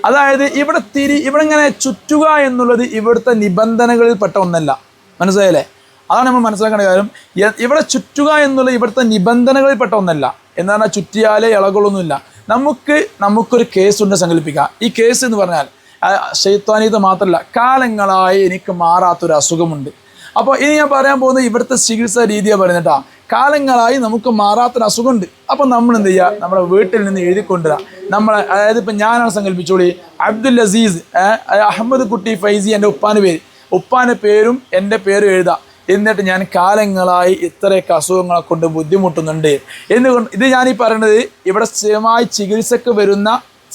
അതായത് ഇവിടെ ഇങ്ങനെ ചുറ്റുക എന്നുള്ളത് ഇവിടുത്തെ നിബന്ധനകളിൽ പെട്ട ഒന്നല്ല. മനസ്സിലായില്ലേ? അതാണ് നമ്മൾ മനസ്സിലാക്കേണ്ട കാര്യം. ഇവിടെ ചുറ്റുക എന്നുള്ളത് ഇവിടുത്തെ നിബന്ധനകളിൽ പെട്ട ഒന്നല്ല. എന്ന് പറഞ്ഞാൽ ചുറ്റിയാലേ ഇളകളൊന്നുമില്ല. നമുക്കൊരു കേസുണ്ട് സങ്കല്പിക്കുക. ഈ കേസ് എന്ന് പറഞ്ഞാൽ ശൈത്വാനീയത്ത് മാത്രമല്ല, കാലങ്ങളായി എനിക്ക് മാറാത്തൊരു അസുഖമുണ്ട്. അപ്പോൾ ഇനി ഞാൻ പറയാൻ പോകുന്നത് ഇവിടുത്തെ ചികിത്സാ രീതിയാണ് പറയുന്നത് കേട്ടോ. കാലങ്ങളായി നമുക്ക് മാറാത്തൊരു അസുഖമുണ്ട്. അപ്പം നമ്മൾ എന്ത് ചെയ്യുക, നമ്മുടെ വീട്ടിൽ നിന്ന് എഴുതിക്കൊണ്ടുവരാം. അതായത് ഇപ്പം ഞാനാണ് സങ്കല്പിച്ചോളി, അബ്ദുൽ അസീസ് അഹമ്മദ് കുട്ടി ഫൈസി എൻ്റെ ഉപ്പാൻ്റെ പേരും എൻ്റെ പേരും എഴുതാം. എന്നിട്ട് ഞാൻ കാലങ്ങളായി ഇത്രയൊക്കെ അസുഖങ്ങളെ കൊണ്ട് ബുദ്ധിമുട്ടുന്നുണ്ട് എന്നുകൊണ്ട്, ഇത് ഞാനീ പറയുന്നത് ഇവിടെ സ്ഥിരമായി ചികിത്സക്ക് വരുന്ന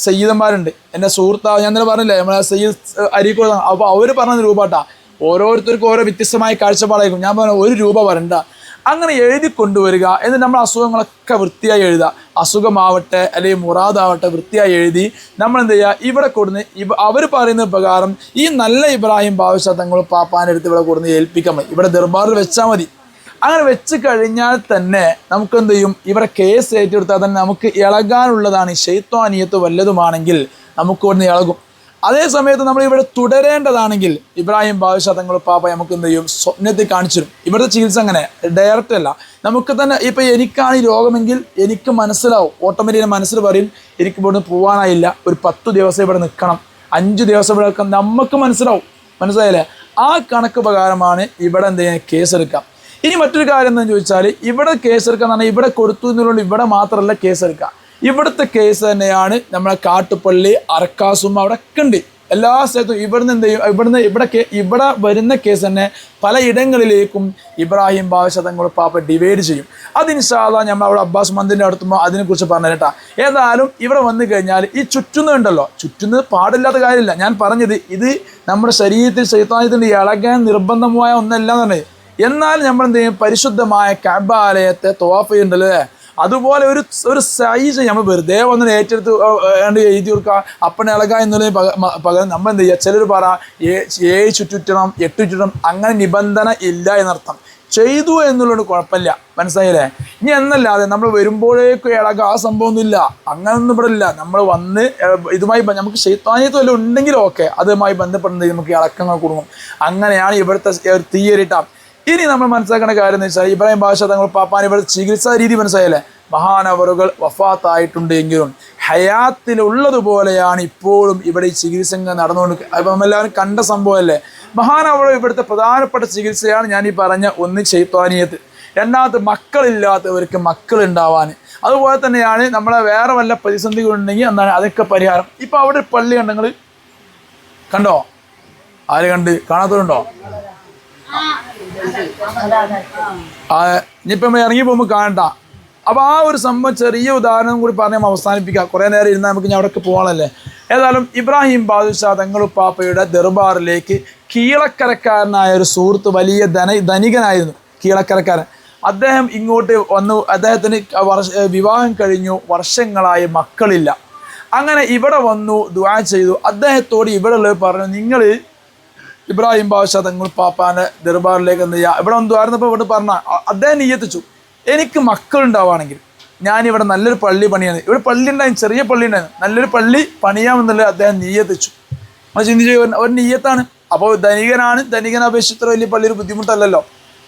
സയ്യിദന്മാരുണ്ട്. എൻ്റെ സുഹൃത്താവ് ഞാൻ തന്നെ പറഞ്ഞില്ലേ, നമ്മളെ സയ്യിദ് അരീക്കോട്. അപ്പോൾ അവർ പറഞ്ഞ രൂപട്ടാ, ഓരോരുത്തർക്കും ഓരോ വ്യത്യസ്തമായ കാഴ്ചപ്പാടായിരിക്കും. ഞാൻ പറഞ്ഞ 1 രൂപ വരണ്ട, അങ്ങനെ എഴുതി കൊണ്ടുവരിക. എന്നിട്ട് നമ്മൾ അസുഖങ്ങളൊക്കെ വൃത്തിയായി എഴുതുക. അസുഖമാവട്ടെ അല്ലെങ്കിൽ മുറാദാവട്ടെ വൃത്തിയായി എഴുതി നമ്മൾ എന്ത് ചെയ്യുക, ഇവിടെ കൊടുന്ന് അവർ പറയുന്ന പ്രകാരം ഈ നല്ല ഇബ്രാഹിം ബാദുഷാ തങ്ങൾ പാപ്പാൻ്റെ അടുത്ത് ഇവിടെ കൊടുന്ന് ഏൽപ്പിക്കാൻ മതി. ഇവിടെ ദർബാറിൽ വെച്ചാൽ മതി. അങ്ങനെ വെച്ച് കഴിഞ്ഞാൽ തന്നെ നമുക്ക് എന്ത് ചെയ്യും, ഇവിടെ കേസ് ഏറ്റെടുത്താൽ തന്നെ നമുക്ക് ഇളകാനുള്ളതാണ്. ശൈത്വാനിയത്ത് വല്ലതുമാണെങ്കിൽ നമുക്ക് ഇവിടുന്ന് ഇളകും. അതേ സമയത്ത് നമ്മൾ ഇവിടെ തുടരേണ്ടതാണെങ്കിൽ ഇബ്രാഹിം ബാദുഷാ തങ്ങൾ പാപ്പ നമുക്ക് എന്ത് ചെയ്യും, സ്വപ്നത്തിൽ കാണിച്ചു തരും. ഇവിടുത്തെ ചികിത്സ അങ്ങനെ ഡയറക്റ്റ് അല്ല. നമുക്ക് തന്നെ ഇപ്പം എനിക്കാണ് ഈ രോഗമെങ്കിൽ എനിക്ക് മനസ്സിലാവും, ഓട്ടോമാറ്റിക്കലി മനസ്സിൽ പറയും എനിക്ക് ഇവിടുന്ന് പോകാനായില്ല, ഒരു 10 ദിവസം ഇവിടെ നിൽക്കണം, 5 ദിവസം ഇവിടെ നിൽക്കാം, നമുക്ക് മനസ്സിലായില്ലേ? ആ കണക്ക് പ്രകാരമാണ് ഇവിടെ എന്ത് ചെയ്യുക, കേസെടുക്കാം. ഇനി മറ്റൊരു കാര്യം എന്താണെന്ന് ചോദിച്ചാൽ, ഇവിടെ കേസെടുക്കുക എന്ന് പറഞ്ഞാൽ ഇവിടെ കൊടുത്തു എന്നുള്ളത് ഇവിടെ മാത്രമല്ല കേസെടുക്കുക. ഇവിടുത്തെ കേസ് തന്നെയാണ് നമ്മളെ കാട്ടുപള്ളി, അറക്കാസും അവിടെ ഒക്കെ ഉണ്ട്, എല്ലാ സ്ഥലത്തും. ഇവിടുന്ന് എന്ത് ചെയ്യും, ഇവിടെ വരുന്ന കേസ് തന്നെ പലയിടങ്ങളിലേക്കും ഇബ്രാഹിം ബാദുഷാ തങ്ങൾ പാപ്പ ഡിവൈഡ് ചെയ്യും. അത് ഇൻഷാ അല്ലാഹ് നമ്മൾ അവിടെ അബ്ബാസ് മന്ദിൻ്റെ അടുത്തുമ്പോൾ അതിനെക്കുറിച്ച് പറഞ്ഞു കേട്ടാ. ഏതായാലും ഇവിടെ വന്നു കഴിഞ്ഞാൽ ഈ ചുറ്റുന്നുണ്ടല്ലോ, ചുറ്റുന്നത് പാടില്ലാത്ത കാര്യമില്ല. ഞാൻ പറഞ്ഞത് ഇത് നമ്മുടെ ശരീരത്തിൽ ശൈത്താനിയത്തിൻ്റെ ഇളകാൻ നിർബന്ധമായ ഒന്നല്ല എന്ന് പറഞ്ഞത്. എന്നാൽ നമ്മൾ എന്ത് ചെയ്യും, പരിശുദ്ധമായ കഅബ ആലയത്തെ തവാഫ് ചെയ്യുന്നുണ്ടല്ലോ, അതുപോലെ ഒരു സൈസ് നമ്മൾ വെറുതെ വന്ന് ഏറ്റെടുത്ത് എഴുതി കൊടുക്കുക, അപ്പനെ ഇളക എന്നുള്ളതിന് പകരം നമ്മൾ എന്ത് ചെയ്യുക, ചിലർ പറ 7 ചുറ്റണം 8 ചുറ്റണം, അങ്ങനെ നിബന്ധന ഇല്ല എന്നർത്ഥം. ചെയ്തു എന്നുള്ളത് കുഴപ്പമില്ല, മനസ്സിലായില്ലേ? ഇനി എന്നല്ലാതെ നമ്മൾ വരുമ്പോഴേക്കും ഇളക ആ സംഭവമൊന്നുമില്ല, അങ്ങനൊന്നും ഇവിടെ ഇല്ല. നമ്മൾ വന്ന് ഇതുമായി നമുക്ക് ശൈത്താനിയത്ത് വല്ലതും ഉണ്ടെങ്കിലും ഓക്കെ, അതുമായി ബന്ധപ്പെടുന്നത് നമുക്ക് ഇളക്കങ്ങൾ കൊടുക്കും. അങ്ങനെയാണ് ഇവിടുത്തെ തിയറിട്ടാ. ഇനി നമ്മൾ മനസ്സിലാക്കേണ്ട കാര്യം എന്ന് വെച്ചാൽ, ഇബ്രാഹിം ബാദുഷാ തങ്ങൾ പാപ്പാൻ ഇവിടെ ചികിത്സാ രീതി മനസ്സിലായില്ലേ? മഹാനവറുകൾ വഫാത്തായിട്ടുണ്ട് എങ്കിലും ഹയാത്തിലുള്ളതുപോലെയാണ് ഇപ്പോഴും ഇവിടെ ഈ ചികിത്സ നടന്നുകൊണ്ട്. അപ്പം നമ്മളെല്ലാവരും കണ്ട സംഭവമല്ലേ. മഹാനവർ ഇവിടുത്തെ പ്രധാനപ്പെട്ട ചികിത്സയാണ് ഞാൻ ഈ പറഞ്ഞ, ഒന്ന് ശൈത്വാനിയത്ത്, രണ്ടാമത് മക്കളില്ലാത്തവർക്ക് മക്കളുണ്ടാവാൻ, അതുപോലെ തന്നെയാണ് നമ്മളെ വേറെ വല്ല പ്രതിസന്ധികളുണ്ടെങ്കിൽ എന്താണ് അതൊക്കെ പരിഹാരം. ഇപ്പം അവിടെ പള്ളി കണ്ടെങ്കിൽ കണ്ടോ, ആര് കാണാത്തവരുണ്ടോ? ഇനിയിപ്പം നമ്മൾ ഇറങ്ങി പോകുമ്പോൾ കാണണ്ട. അപ്പോൾ ആ ഒരു സംഭവം ചെറിയ ഉദാഹരണം കൂടി പറഞ്ഞ് നമ്മൾ അവസാനിപ്പിക്കാം. കുറേ നേരം ഇരുന്നാൽ നമുക്ക് ഞാൻ അവിടേക്ക് പോകാനല്ലേ. ഏതായാലും ഇബ്രാഹിം ബാദുഷാ തങ്ങൾ പാപ്പയുടെ ദർബാറിലേക്ക് കീളക്കരക്കാരനായ ഒരു സുഹൃത്ത്, വലിയ ധനികനായിരുന്നു കീളക്കരക്കാരൻ. അദ്ദേഹം ഇങ്ങോട്ട് വന്നു. അദ്ദേഹത്തിന് വിവാഹം കഴിഞ്ഞു, വർഷങ്ങളായി മക്കളില്ല. അങ്ങനെ ഇവിടെ വന്നു, ദുആ ചെയ്തു. അദ്ദേഹത്തോട് ഇവിടെ ഉള്ളവർ പറഞ്ഞു, നിങ്ങൾ ഇബ്രാഹിം ബാദുഷാ തങ്ങൾ പാപ്പാൻ്റെ ദർബാറിലേക്ക് എന്ത് ചെയ്യുക, ഇവിടെ ഒന്ന് ദ്വാരുന്നപ്പോൾ ഇവിടെ പറഞ്ഞാൽ അദ്ദേഹം നിയ്യത്തിച്ചു, എനിക്ക് മക്കളുണ്ടാവുകയാണെങ്കിൽ ഞാനിവിടെ നല്ലൊരു പള്ളി പണിയാണ്. ഇവിടെ പള്ളി ഉണ്ടായിരുന്നു, ചെറിയ പള്ളി ഉണ്ടായിരുന്നു, നല്ലൊരു പള്ളി പണിയാമെന്നുള്ളത് അദ്ദേഹം നിയ്യത്തിച്ചു. നമ്മൾ ചിന്തിച്ചു, ഒരു നിയ്യത്താണ്. അപ്പോൾ ധനികനെ അപേക്ഷിച്ച് വലിയ പള്ളി ഒരു ബുദ്ധിമുട്ടല്ലല്ലോ.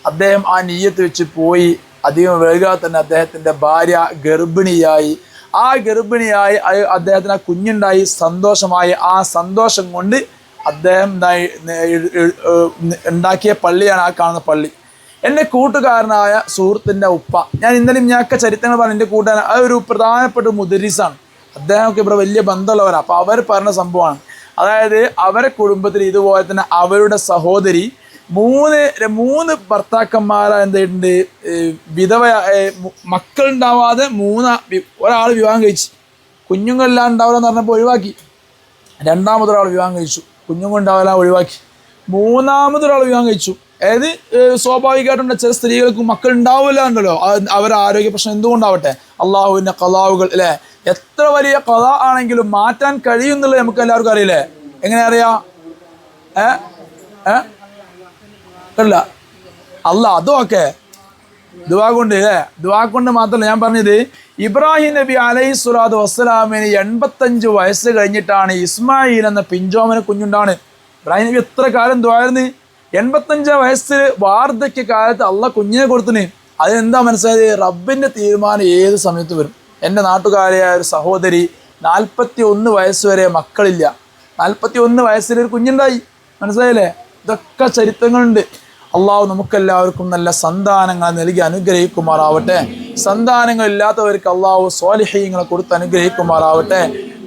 അദ്ദേഹം ആ നിയ്യത്ത് വെച്ച് പോയി. അധികം വൈകാതെ തന്നെ അദ്ദേഹത്തിൻ്റെ ഭാര്യ ഗർഭിണിയായി. ആ ഗർഭിണിയായി അദ്ദേഹത്തിന് ആ കുഞ്ഞുണ്ടായി, സന്തോഷമായി. ആ സന്തോഷം കൊണ്ട് അദ്ദേഹം ഉണ്ടാക്കിയ പള്ളിയാണ് ആ കാണുന്ന പള്ളി. എൻ്റെ കൂട്ടുകാരനായ സുഹൃത്തിൻ്റെ ഉപ്പ, ഞാൻ ഇന്നലെയും ഞാനൊക്കെ ചരിത്രങ്ങൾ പറഞ്ഞു, എൻ്റെ കൂട്ടുകാരൻ അതൊരു പ്രധാനപ്പെട്ട മുദരിസാണ്. അദ്ദേഹമൊക്കെ ഇവിടെ വലിയ ബന്ധമുള്ളവരാണ്. അപ്പോൾ അവർ പറഞ്ഞ സംഭവമാണ്, അതായത് അവരെ കുടുംബത്തിൽ ഇതുപോലെ തന്നെ അവരുടെ സഹോദരി മൂന്ന് ഭർത്താക്കന്മാരെ എന്തായിട്ടുണ്ട്, വിധവ, മക്കളുണ്ടാവാതെ ഒരാൾ വിവാഹം കഴിച്ചു. കുഞ്ഞുങ്ങളെല്ലാം ഉണ്ടാവില്ല എന്ന് പറഞ്ഞപ്പോൾ ഒഴിവാക്കി. രണ്ടാമതൊരാൾ വിവാഹം കഴിച്ചു, കുഞ്ഞുങ്ങളുണ്ടാവില്ല ഒഴിവാക്കി. മൂന്നാമതൊരാൾ വിവാഹം കഴിച്ചു. അതായത് സ്വാഭാവികമായിട്ടുണ്ട് ചില സ്ത്രീകൾക്ക് മക്കൾ ഉണ്ടാവില്ല ഉണ്ടല്ലോ, അവരുടെ ആരോഗ്യ പ്രശ്നം എന്തുകൊണ്ടാവട്ടെ, അള്ളാഹുവിൻ്റെ ഖലാവുകൾ അല്ലേ, എത്ര വലിയ ഖല ആണെങ്കിലും മാറ്റാൻ കഴിയുന്നുള്ളത് നമുക്ക് എല്ലാവർക്കും അറിയില്ലേ. എങ്ങനെ അറിയാം? അല്ല അതും ഒക്കെ ദുആ കൊണ്ട് ദുആ കൊണ്ട് മാത്രമല്ല. ഞാൻ പറഞ്ഞത് ഇബ്രാഹിം നബി അലൈഹി സ്വലാത്തു വസ്സലാമിന് 85 വയസ്സ് കഴിഞ്ഞിട്ടാണ് ഇസ്മായിൽ എന്ന പിഞ്ചോമന കുഞ്ഞുണ്ടാണ്. ഇബ്രാഹിം നബി എത്ര കാലം ദുആയിരുന്നു? 85 വയസ്സ് വാർദ്ധക്യ കാലത്ത് അള്ളാഹ് കുഞ്ഞിനെ കൊടുത്തിന്. അതെന്താ മനസ്സിലായത്? റബ്ബിൻ്റെ തീരുമാനം ഏത് സമയത്ത് വരും. എൻ്റെ നാട്ടുകാരിയായ ഒരു സഹോദരി 41 വയസ്സ് വരെ മക്കളില്ല, 41 വയസ്സിലൊരു കുഞ്ഞുണ്ടായി. മനസ്സിലായില്ലേ? ഇതൊക്കെ ചരിത്രങ്ങളുണ്ട്. അള്ളാഹു നമുക്കെല്ലാവർക്കും നല്ല സന്താനങ്ങൾ നൽകി അനുഗ്രഹിക്കുമാറാവട്ടെ. സന്താനങ്ങളില്ലാത്തവർക്ക് അള്ളാഹു സ്വാലിഹീങ്ങളെ കൊടുത്ത് അനുഗ്രഹിക്കുമാറാവട്ടെ.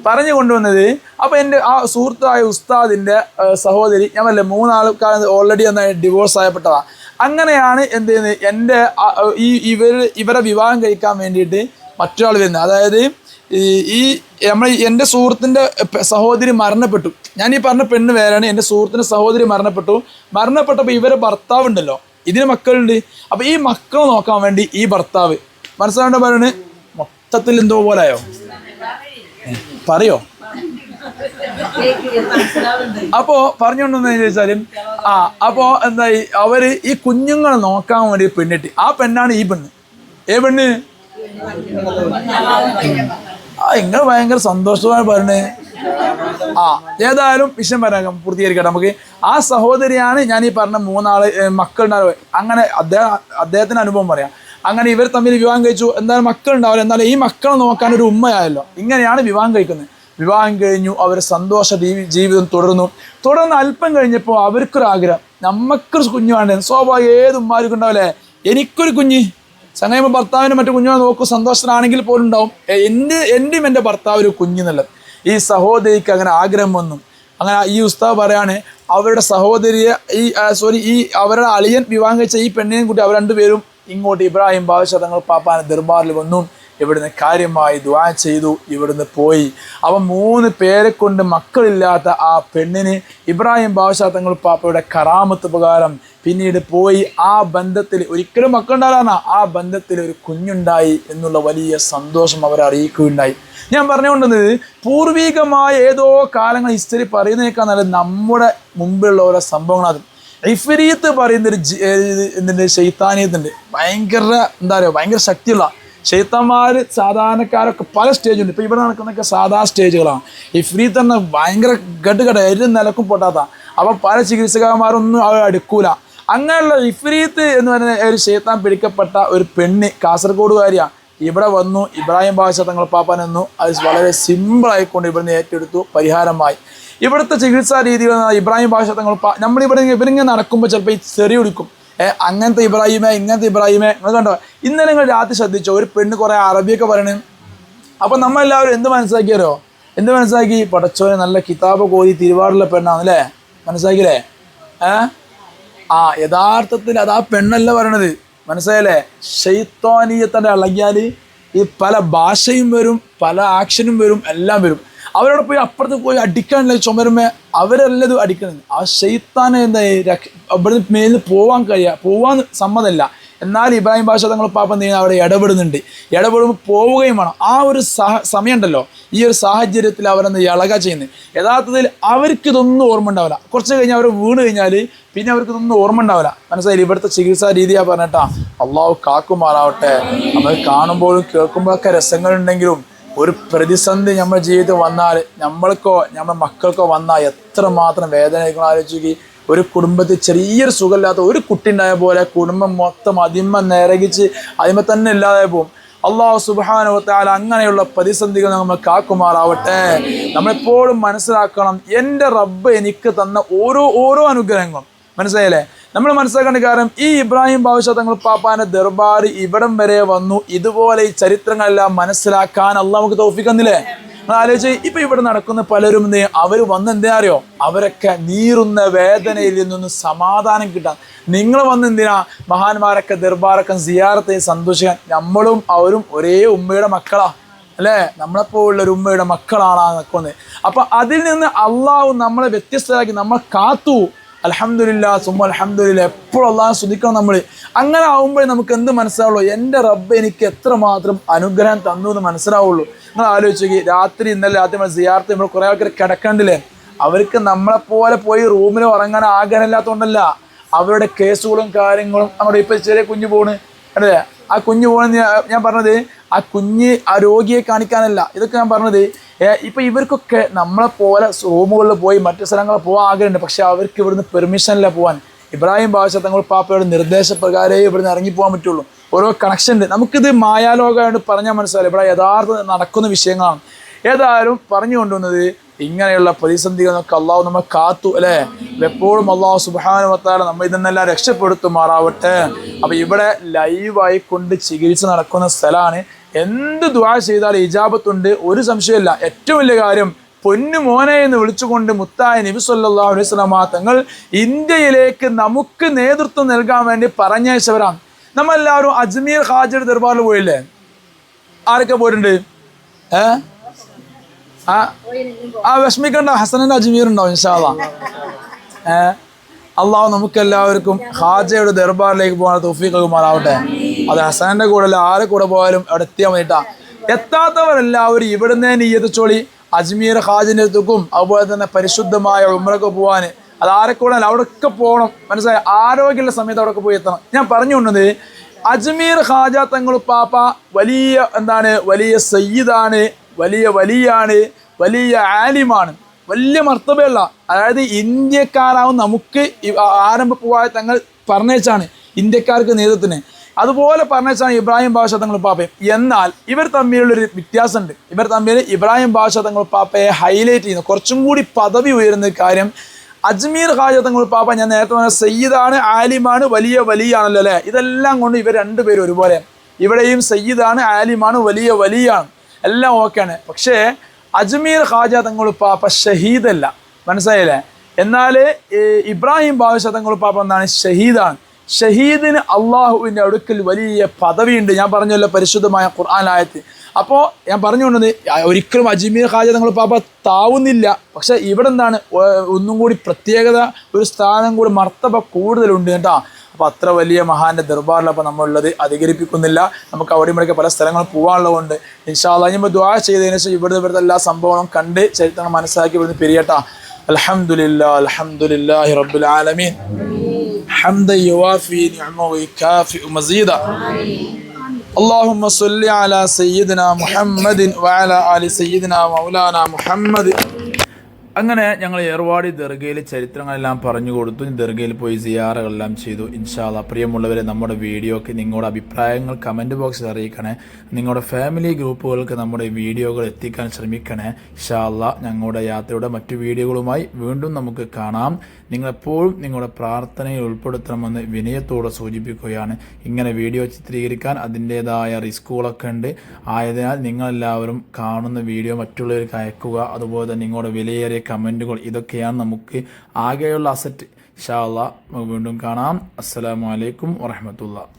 പറഞ്ഞു കൊണ്ടുവന്നത്, അപ്പോൾ എൻ്റെ ആ സുഹൃത്തായ ഉസ്താദിൻ്റെ സഹോദരി, ഞാൻ പറയില്ലേ 3 ആൾക്കാർ ഓൾറെഡി ഡിവോഴ്സ് ആയപ്പെട്ടതാണ്. അങ്ങനെയാണ് എന്ത് ചെയ്യുന്നത്, എൻ്റെ ഇവരെ വിവാഹം കഴിക്കാൻ വേണ്ടിയിട്ട് മറ്റൊരാൾ വരുന്നത്. അതായത് എൻ്റെ സുഹൃത്തിൻ്റെ സഹോദരി മരണപ്പെട്ടു. ഞാൻ ഈ പറഞ്ഞ പെണ്ണ് വേറെയാണ്. എൻ്റെ സുഹൃത്തിൻ്റെ സഹോദരി മരണപ്പെട്ടപ്പോൾ ഇവരെ ഭർത്താവ് ഉണ്ടല്ലോ, ഇതിന് മക്കളുണ്ട്. അപ്പോൾ ഈ മക്കളെ നോക്കാൻ വേണ്ടി ഈ ഭർത്താവ്, മനസ്സിലാവേണ്ട പറയുന്നത് മൊത്തത്തിൽ എന്തോ പോലായോ പറയോ? അപ്പോ പറഞ്ഞുകൊണ്ടെന്ന് ചോദിച്ചാലും അപ്പോ എന്തായി, അവര് ഈ കുഞ്ഞുങ്ങളെ നോക്കാൻ വേണ്ടി പെണ്ണിട്ട്, ആ പെണ്ണാണ് ഈ പെണ്ണ്. പെണ്ണ് നിങ്ങൾ ഭയങ്കര സന്തോഷമായി പറഞ്ഞേ. ഏതായാലും വിഷയം പറയാം, പൂർത്തീകരിക്കട്ടെ നമുക്ക്. ആ സഹോദരിയാണ് ഞാൻ ഈ പറഞ്ഞ 3 മക്കളുണ്ടാവുക. അങ്ങനെ അദ്ദേഹത്തിന്റെ അനുഭവം പറയാം. അങ്ങനെ ഇവർ തമ്മിൽ വിവാഹം കഴിച്ചു. എന്തായാലും മക്കളുണ്ടാവില്ല, എന്നാലും ഈ മക്കളെ നോക്കാൻ ഒരു ഉമ്മയായല്ലോ. ഇങ്ങനെയാണ് വിവാഹം കഴിക്കുന്നത്. വിവാഹം കഴിഞ്ഞു, അവർ സന്തോഷ ജീവിതം തുടർന്ന് അല്പം കഴിഞ്ഞപ്പോൾ അവർക്കൊരാഗ്രഹം, നമുക്കൊരു കുഞ്ഞു വേണ്ടേ. സ്വാഭാവികം ഏത് ഉമ്മാർക്കും ഉണ്ടാവില്ലേ, എനിക്കൊരു കുഞ്ഞ്. ചങ്ങായ്മ ഭർത്താവിനും മറ്റു കുഞ്ഞുങ്ങളെ നോക്കും, സന്തോഷത്തിലാണെങ്കിൽ പോലും ഉണ്ടാവും എൻ്റെയും എൻ്റെ ഭർത്താവ് ഒരു കുഞ്ഞെന്നുള്ളത്. ഈ സഹോദരിക്ക് അങ്ങനെ ആഗ്രഹം വന്നു. അങ്ങനെ ഈ ഉസ്താദ് പറയാണ്, അവരുടെ സഹോദരിയെ ഈ അവരുടെ അളിയൻ വിവാഹം കഴിച്ച ഈ പെണ്ണിനെയും കൂട്ടി അവർ രണ്ടുപേരും ഇങ്ങോട്ട് ഇബ്രാഹിം ബാദ്ശാ തങ്ങൾ പാപ്പാന്റെ ദർബാറിൽ വന്നു. ഇവിടുന്ന് കാര്യമായി ദുആ ചെയ്തു, ഇവിടുന്ന് പോയി. അവൻ 3 പേരെ കൊണ്ട് മക്കളില്ലാത്ത ആ പെണ്ണിന് ഇബ്രാഹിം ബാദ്ശാ തങ്ങൾ പാപ്പയുടെ കറാമത്ത് പ്രകാരം പിന്നീട് പോയി ആ ബന്ധത്തിൽ ഒരിക്കലും മക്കളുണ്ടാകാനാ, ആ ബന്ധത്തിൽ ഒരു കുഞ്ഞുണ്ടായി എന്നുള്ള വലിയ സന്തോഷം അവരെ അറിയിക്കുകയുണ്ടായി. ഞാൻ പറഞ്ഞുകൊണ്ടുവന്നത്, പൂർവികമായ ഏതോ കാലങ്ങൾ ഹിസ്റ്ററി പറയുന്നതിനേക്കാൾ നല്ലത് നമ്മുടെ മുമ്പിലുള്ള ഓരോ സംഭവങ്ങളത്. ഇഫ്രീത്ത് പറയുന്നൊരു ശൈത്താനിയത്തുണ്ട്, ഭയങ്കര എന്താ പറയുക, ഭയങ്കര ശക്തിയുള്ള ശൈത്താന്മാർ. സാധാരണക്കാരൊക്കെ പല സ്റ്റേജുണ്ട്. ഇപ്പോൾ ഇവിടെ നടക്കുന്നതൊക്കെ സാധാ സ്റ്റേജുകളാണ്. ഇഫ്രീത്ത് തന്നെ ഭയങ്കര ഘട്ട് ഒരു നിലക്കും പൊട്ടാത്ത. അപ്പം പല ചികിത്സകന്മാരൊന്നും അവർ അടുക്കൂല. അങ്ങനെയുള്ള ഇഫ്രീത്ത് എന്ന് പറയുന്ന ഒരു ശൈത്താൻ പിടിക്കപ്പെട്ട ഒരു പെണ്ണ്, കാസർഗോഡുകാരിയാണ്. ഇവിടെ വന്നു, ഇബ്രാഹിം ബാദ്ശാ തങ്ങൾ പാപ്പാനെന്നു അത് വളരെ സിമ്പിളായിക്കൊണ്ട് ഇവിടുന്ന് ഏറ്റെടുത്തു, പരിഹാരമായി. ഇവിടുത്തെ ചികിത്സാ രീതികൾ ഇബ്രാഹിം ബാദ്ശാ തങ്ങൾ ഇവരിങ്ങനെ നടക്കുമ്പോൾ ചിലപ്പോൾ ഈ ചെറി കുടിക്കും, അങ്ങനത്തെ ഇബ്രാഹിമേ ഇങ്ങനത്തെ ഇബ്രാഹിമേ. നിങ്ങൾ കണ്ടോ, ഇന്നലെ നിങ്ങൾ രാത്രി ശ്രദ്ധിച്ചോ, ഒരു പെണ്ണ് കുറേ അറബിയൊക്കെ പറയണേ. അപ്പം നമ്മളെല്ലാവരും എന്ത് മനസ്സിലാക്കി, പടച്ചോനെ നല്ല കിതാബ് കോരി തിരുവാറിലെ പെണ്ണാണല്ലേ, മനസ്സിലാക്കിയില്ലേ? യഥാർത്ഥത്തിൽ അത് ആ പെണ്ണല്ല പറയണത്, മനസ്സിലായല്ലേ? ശൈത്താനീയത്തിൻ്റെ ഇളകിയാൽ ഈ പല ഭാഷയും വരും, പല ആക്ഷനും വരും, എല്ലാം വരും. അവരോട് പോയി അപ്പുറത്ത് പോയി അടിക്കാനുള്ള ചുമരുമേ അവരെല്ലാം അടിക്കുന്നത്. ആ ശൈത്താനെ എന്തായി അവിടെ മേലിൽ പോവാൻ സമ്മതമല്ല. എന്നാൽ ഇബ്രാഹിം ബാദ്ശാ തങ്ങൾ പാപ്പ എന്ത് ചെയ്യുന്നത്, അവിടെ ഇടപെടുമ്പോൾ പോവുകയും വേണം. ആ ഒരു സമയം ഉണ്ടല്ലോ, ഈ ഒരു സാഹചര്യത്തിൽ അവരെന്ത് ഇളക ചെയ്യുന്നത്. യഥാർത്ഥത്തിൽ അവർക്കിതൊന്നും ഓർമ്മ ഉണ്ടാവില്ല. കുറച്ച് കഴിഞ്ഞാൽ അവർ വീണ് കഴിഞ്ഞാൽ പിന്നെ അവർക്കിതൊന്നും ഓർമ്മ ഉണ്ടാവില്ല. മനസ്സിലായി? ഇവിടുത്തെ ചികിത്സാ രീതിയാ പറഞ്ഞിട്ടാ. അള്ളാഹു കാക്കുമാറാവട്ടെ. നമ്മൾ കാണുമ്പോഴും കേൾക്കുമ്പോഴൊക്കെ രസങ്ങളുണ്ടെങ്കിലും ഒരു പ്രതിസന്ധി നമ്മുടെ ജീവിതത്തിൽ വന്നാൽ, നമ്മൾക്കോ നമ്മുടെ മക്കൾക്കോ വന്നാൽ എത്രമാത്രം വേദനകൾ ആലോചിക്കുക. ഒരു കുടുംബത്തിൽ ചെറിയൊരു സുഖമില്ലാത്ത ഒരു കുട്ടി ഉണ്ടായ പോലെ കുടുംബം മൊത്തം അതിന്മ നിരകിച്ച് അതിന്മ തന്നെ ഇല്ലാതെ പോകും. അള്ളാഹു സുബ്ഹാനഹു വ തആല അങ്ങനെയുള്ള പ്രതിസന്ധികൾ നമ്മൾ കാക്കുമാറാവട്ടെ. നമ്മളെപ്പോഴും മനസ്സിലാക്കണം, എൻ്റെ റബ്ബ് എനിക്ക് തന്ന ഓരോ അനുഗ്രഹങ്ങളും, മനസ്സിലായില്ലേ? നമ്മൾ മനസ്സിലാക്കേണ്ട കാര്യം, ഈ ഇബ്രാഹിം ബാദ്ശാ തങ്ങൾ പാപ്പാന്റെ ദർബാർ ഇവിടം വരെ വന്നു. ഇതുപോലെ ഈ ചരിത്രങ്ങളെല്ലാം മനസ്സിലാക്കാൻ അള്ളാഹ് നമുക്ക് തൗഫീഖ് തന്നില്ലേ? ആലോചിച്ച് ഇപ്പൊ ഇവിടെ നടക്കുന്ന പലരും അവർ വന്ന് എന്താ അറിയോ, അവരൊക്കെ നീറുന്ന വേദനയിൽ നിന്നൊന്ന് സമാധാനം കിട്ടാൻ. നിങ്ങൾ വന്ന് എന്തിനാ മഹാന്മാരൊക്കെ ദർബാറൊക്കെ സിയാറത്ത് സന്തോഷിക്കാൻ. നമ്മളും അവരും ഒരേ ഉമ്മയുടെ മക്കളാ അല്ലേ, നമ്മളെപ്പോലുള്ളൊരു ഉമ്മയുടെ മക്കളാണ് നിൽക്കുന്നത്. അപ്പൊ അതിൽ നിന്ന് അള്ളാഹു നമ്മളെ വ്യത്യസ്തരാക്കി നമ്മൾ കാത്തു. അൽഹംദുലില്ലാ സുമ്മ അൽഹംദുലില്ലാ. എപ്പോഴും അള്ളാഹു സ്തുതിക്കണം നമ്മൾ. അങ്ങനെ ആവുമ്പോഴേ നമുക്ക് എന്ത് മനസ്സിലാവുള്ളൂ, എൻ്റെ റബ്ബ് എനിക്ക് എത്രമാത്രം അനുഗ്രഹം തന്നു എന്ന് മനസ്സിലാവുള്ളൂ. നിങ്ങൾ ആലോചിച്ച് ഇന്നലെ രാത്രി നമ്മൾ സിയാറത്ത് നമ്മൾ കുറേ ആൾക്കാർ കിടക്കണ്ടില്ലേ, അവർക്ക് നമ്മളെപ്പോലെ പോയി റൂമിൽ ഉറങ്ങാൻ ആഗ്രഹമില്ലാത്തതുകൊണ്ടല്ല, അവരുടെ കേസുകളും കാര്യങ്ങളും അങ്ങോട്ട്. ഇപ്പം ചെറിയ കുഞ്ഞ് പോണ് അല്ലേ, ആ കുഞ്ഞ് പോണെന്ന് ഞാൻ പറഞ്ഞത് ആ രോഗിയെ കാണിക്കാനല്ല, ഇതൊക്കെ ഞാൻ പറഞ്ഞത്. ഇപ്പം ഇവർക്കൊക്കെ നമ്മളെപ്പോലെ റൂമുകളിൽ പോയി മറ്റു സ്ഥലങ്ങളിൽ പോകാൻ ആഗ്രഹമുണ്ട്, പക്ഷെ അവർക്ക് ഇവിടുന്ന് പെർമിഷനില്ല പോകാൻ. ഇബ്രാഹിം ബാദ്ശാ തങ്ങൾ പാപ്പയുടെ നിർദ്ദേശപ്രകാരമേ ഇവിടുന്ന് ഇറങ്ങിപ്പോകാൻ പറ്റുള്ളൂ. ഓരോ കണക്ഷൻ ഉണ്ട്. നമുക്കിത് മായാലോകമായിട്ട് പറഞ്ഞാൽ മനസ്സിലാവില്ല, ഇവിടെ യഥാർത്ഥ നടക്കുന്ന വിഷയങ്ങളാണ്. ഏതായാലും പറഞ്ഞു കൊണ്ടുവന്നത് ഇങ്ങനെയുള്ള പ്രതിസന്ധികൾ നിന്നൊക്കെ അള്ളാഹു നമ്മെ കാത്തു അല്ലേ. എപ്പോഴും അള്ളാഹു സുബ്ഹാനഹു വ തആല നമ്മെ ഇതെന്നെല്ലാം രക്ഷപ്പെടുത്തുമാറാവട്ടെ. അപ്പൊ ഇവിടെ ലൈവായി കൊണ്ട് ചികിത്സ നടക്കുന്ന സ്ഥലമാണ്. എന്ത് ദുആ ചെയ്താലും ഇജാബത്തുണ്ട്, ഒരു സംശയമില്ല. ഏറ്റവും വലിയ കാര്യം പൊന്നു മോനെ എന്ന് വിളിച്ചുകൊണ്ട് മുത്തായ നബി സല്ലല്ലാഹു അലൈഹി വസല്ലം തങ്ങൾ ഇന്ത്യയിലേക്ക് നമുക്ക് നേതൃത്വം നൽകാൻ വേണ്ടി പറഞ്ഞയച്ചവരാണ്. നമ്മളെല്ലാവരും അജ്മീർ ഖാജയുടെ ദർബാറിൽ പോയില്ലേ? ആരൊക്കെ പോയിട്ടുണ്ട്? വിഷമിക്കണ്ട, ഹസനന്റെ അജ്മീർ ഉണ്ടാവും ഇൻഷാ അല്ലാഹ്. അള്ളാഹു നമുക്കെല്ലാവർക്കും ഖാജയുടെ ദർബാറിലേക്ക് പോകാൻ തൗഫീഖ് നൽകുമാറാവട്ടെ. അത് ഹസനന്റെ കൂടെ അല്ല, ആരെ കൂടെ പോയാലും അവിടെ എത്തിയാൽ മതിട്ടാ. എത്താത്തവരെല്ലാവരും ഇവിടുന്ന് നിയ്യത്ത് ചോളി അജ്മീർ ഖാജിന്റെ അടുത്തേക്കും അതുപോലെ തന്നെ പരിശുദ്ധമായ ഉംറക്ക് പോകാൻ അത് ആരെക്കൂടെ അല്ല, അവിടെയൊക്കെ പോകണം. മനസ്സിലായി? ആരോഗ്യമുള്ള സമയത്ത് അവിടെയൊക്കെ പോയി എത്തണം. ഞാൻ പറഞ്ഞുകൊണ്ടത് അജ്മീർ ഖാജ തങ്ങൾ പാപ്പ വലിയ വലിയ സയ്യിദാണ്, വലിയ വലിയാണ്, വലിയ ആലിമാണ്, വലിയ മർത്തബയുള്ള, അതായത് ഇന്ത്യക്കാരാവും നമുക്ക് ആരംഭപ്പൂവായ തങ്ങൾ പറഞ്ഞേച്ചാണ് ഇന്ത്യക്കാർക്ക് നേതൃത്വത്തിന്. അതുപോലെ പറഞ്ഞാണ് ഇബ്രാഹിം ബാഷ തങ്ങൾ പാപ്പയും. എന്നാൽ ഇവർ തമ്മിലുള്ളൊരു വ്യത്യാസമുണ്ട്. ഇവർ തമ്മിൽ ഇബ്രാഹിം ബാഷ തങ്ങൾ പാപ്പയെ ഹൈലൈറ്റ് ചെയ്യുന്നു, കുറച്ചും കൂടി പദവി ഉയരുന്ന കാര്യം. അജ്മീർ ഖാജ തങ്ങൾ പാപ്പ ഞാൻ നേരത്തെ പറഞ്ഞ സയ്യിദാണ്, ആലിമാണ്, വലിയ വലിയാണല്ലോ അല്ലേ. ഇതെല്ലാം കൊണ്ട് ഇവർ രണ്ടുപേരും ഒരുപോലെ. ഇവിടെയും സയ്യിദാണ്, ആലിമാണ്, വലിയ വലിയാണ്, എല്ലാം ഓക്കെയാണ്. പക്ഷേ അജ്മീർ ഖാജ തങ്ങൾ പാപ്പ ഷഹീദല്ല. മനസ്സിലായില്ലേ? എന്നാൽ ഇബ്രാഹിം ബാഷ തങ്ങൾ പാപ്പ എന്താണ്? ഷഹീദാണ്. ഷഹീദിന് അള്ളാഹുവിൻ്റെ അടുക്കൽ വലിയ പദവിയുണ്ട്. ഞാൻ പറഞ്ഞല്ലോ പരിശുദ്ധമായ ഖുർആൻ ആയത്ത്. അപ്പോൾ ഞാൻ പറഞ്ഞുകൊണ്ടത് ഒരിക്കലും അജ്മീർ ഖാജ തങ്ങൾ പാപ്പ താവുന്നില്ല. പക്ഷെ ഇവിടെ എന്താണ് ഒന്നും കൂടി പ്രത്യേകത, ഒരു സ്ഥാനം കൂടി മർത്തബ കൂടുതലുണ്ട് കേട്ടോ. അപ്പോൾ അത്ര വലിയ മഹാന്റെ ദർബാറിലപ്പോൾ നമ്മളുള്ളത് അധികരിപ്പിക്കുന്നില്ല. നമുക്ക് അവിടെ ഇവിടെയൊക്കെ പല സ്ഥലങ്ങൾ പോകാനുള്ളതുകൊണ്ട് ഇൻഷാ അല്ലാഹ് നമ്മൾ ദുആ ചെയ്തതിനു ശേഷം ഇവിടുത്തെ എല്ലാ സംഭവങ്ങളും കണ്ട് ചരിത്രങ്ങൾ മനസ്സിലാക്കി ഇവിടുന്ന് പിരിയട്ടാ. അൽഹംദുലില്ലാഹി റബ്ബിൽ ആലമീൻ حمدا يوافي نعمه ويكافئ مزيدا اللهم صل على سيدنا محمد وعلى آل سيدنا مولانا محمد. അങ്ങനെ ഞങ്ങൾ ഏർവാടി ദർഗയിൽ ചരിത്രങ്ങളെല്ലാം പറഞ്ഞു കൊടുത്തു. ദർഗയിൽ പോയി സിയാറകളെല്ലാം ചെയ്തു. ഇൻഷാ അല്ലാഹ് പ്രിയമുള്ളവരെ, നമ്മുടെ വീഡിയോക്ക് നിങ്ങളുടെ അഭിപ്രായങ്ങൾ കമൻറ്റ് ബോക്സിൽ അറിയിക്കണേ. നിങ്ങളുടെ ഫാമിലി ഗ്രൂപ്പുകൾക്ക് നമ്മുടെ വീഡിയോകൾ എത്തിക്കാൻ ശ്രമിക്കണേ. ഇൻഷാ അല്ലാഹ് ഞങ്ങളുടെ യാത്രയുടെ മറ്റു വീഡിയോകളുമായി വീണ്ടും നമുക്ക് കാണാം. നിങ്ങളെപ്പോഴും നിങ്ങളുടെ പ്രാർത്ഥനയിൽ ഉൾപ്പെടുത്തണമെന്ന് വിനയത്തോടെ സൂചിപ്പിക്കുകയാണ്. ഇങ്ങനെ വീഡിയോ ചിത്രീകരിക്കാൻ അതിൻ്റേതായ റിസ്കുകളൊക്കെ ഉണ്ട്. ആയതിനാൽ നിങ്ങളെല്ലാവരും കാണുന്ന വീഡിയോ മറ്റുള്ളവർക്ക് അയക്കുക. അതുപോലെ തന്നെ നിങ്ങളുടെ വിലയേറിയ കമൻറ്റുകൾ, ഇതൊക്കെയാണ് നമുക്ക് ആകെയുള്ള അസറ്റ്. ഇൻഷാ അല്ലാഹ് വീണ്ടും കാണാം. അസ്സലാമു അലൈക്കും വറഹ്മത്തുള്ളാഹി.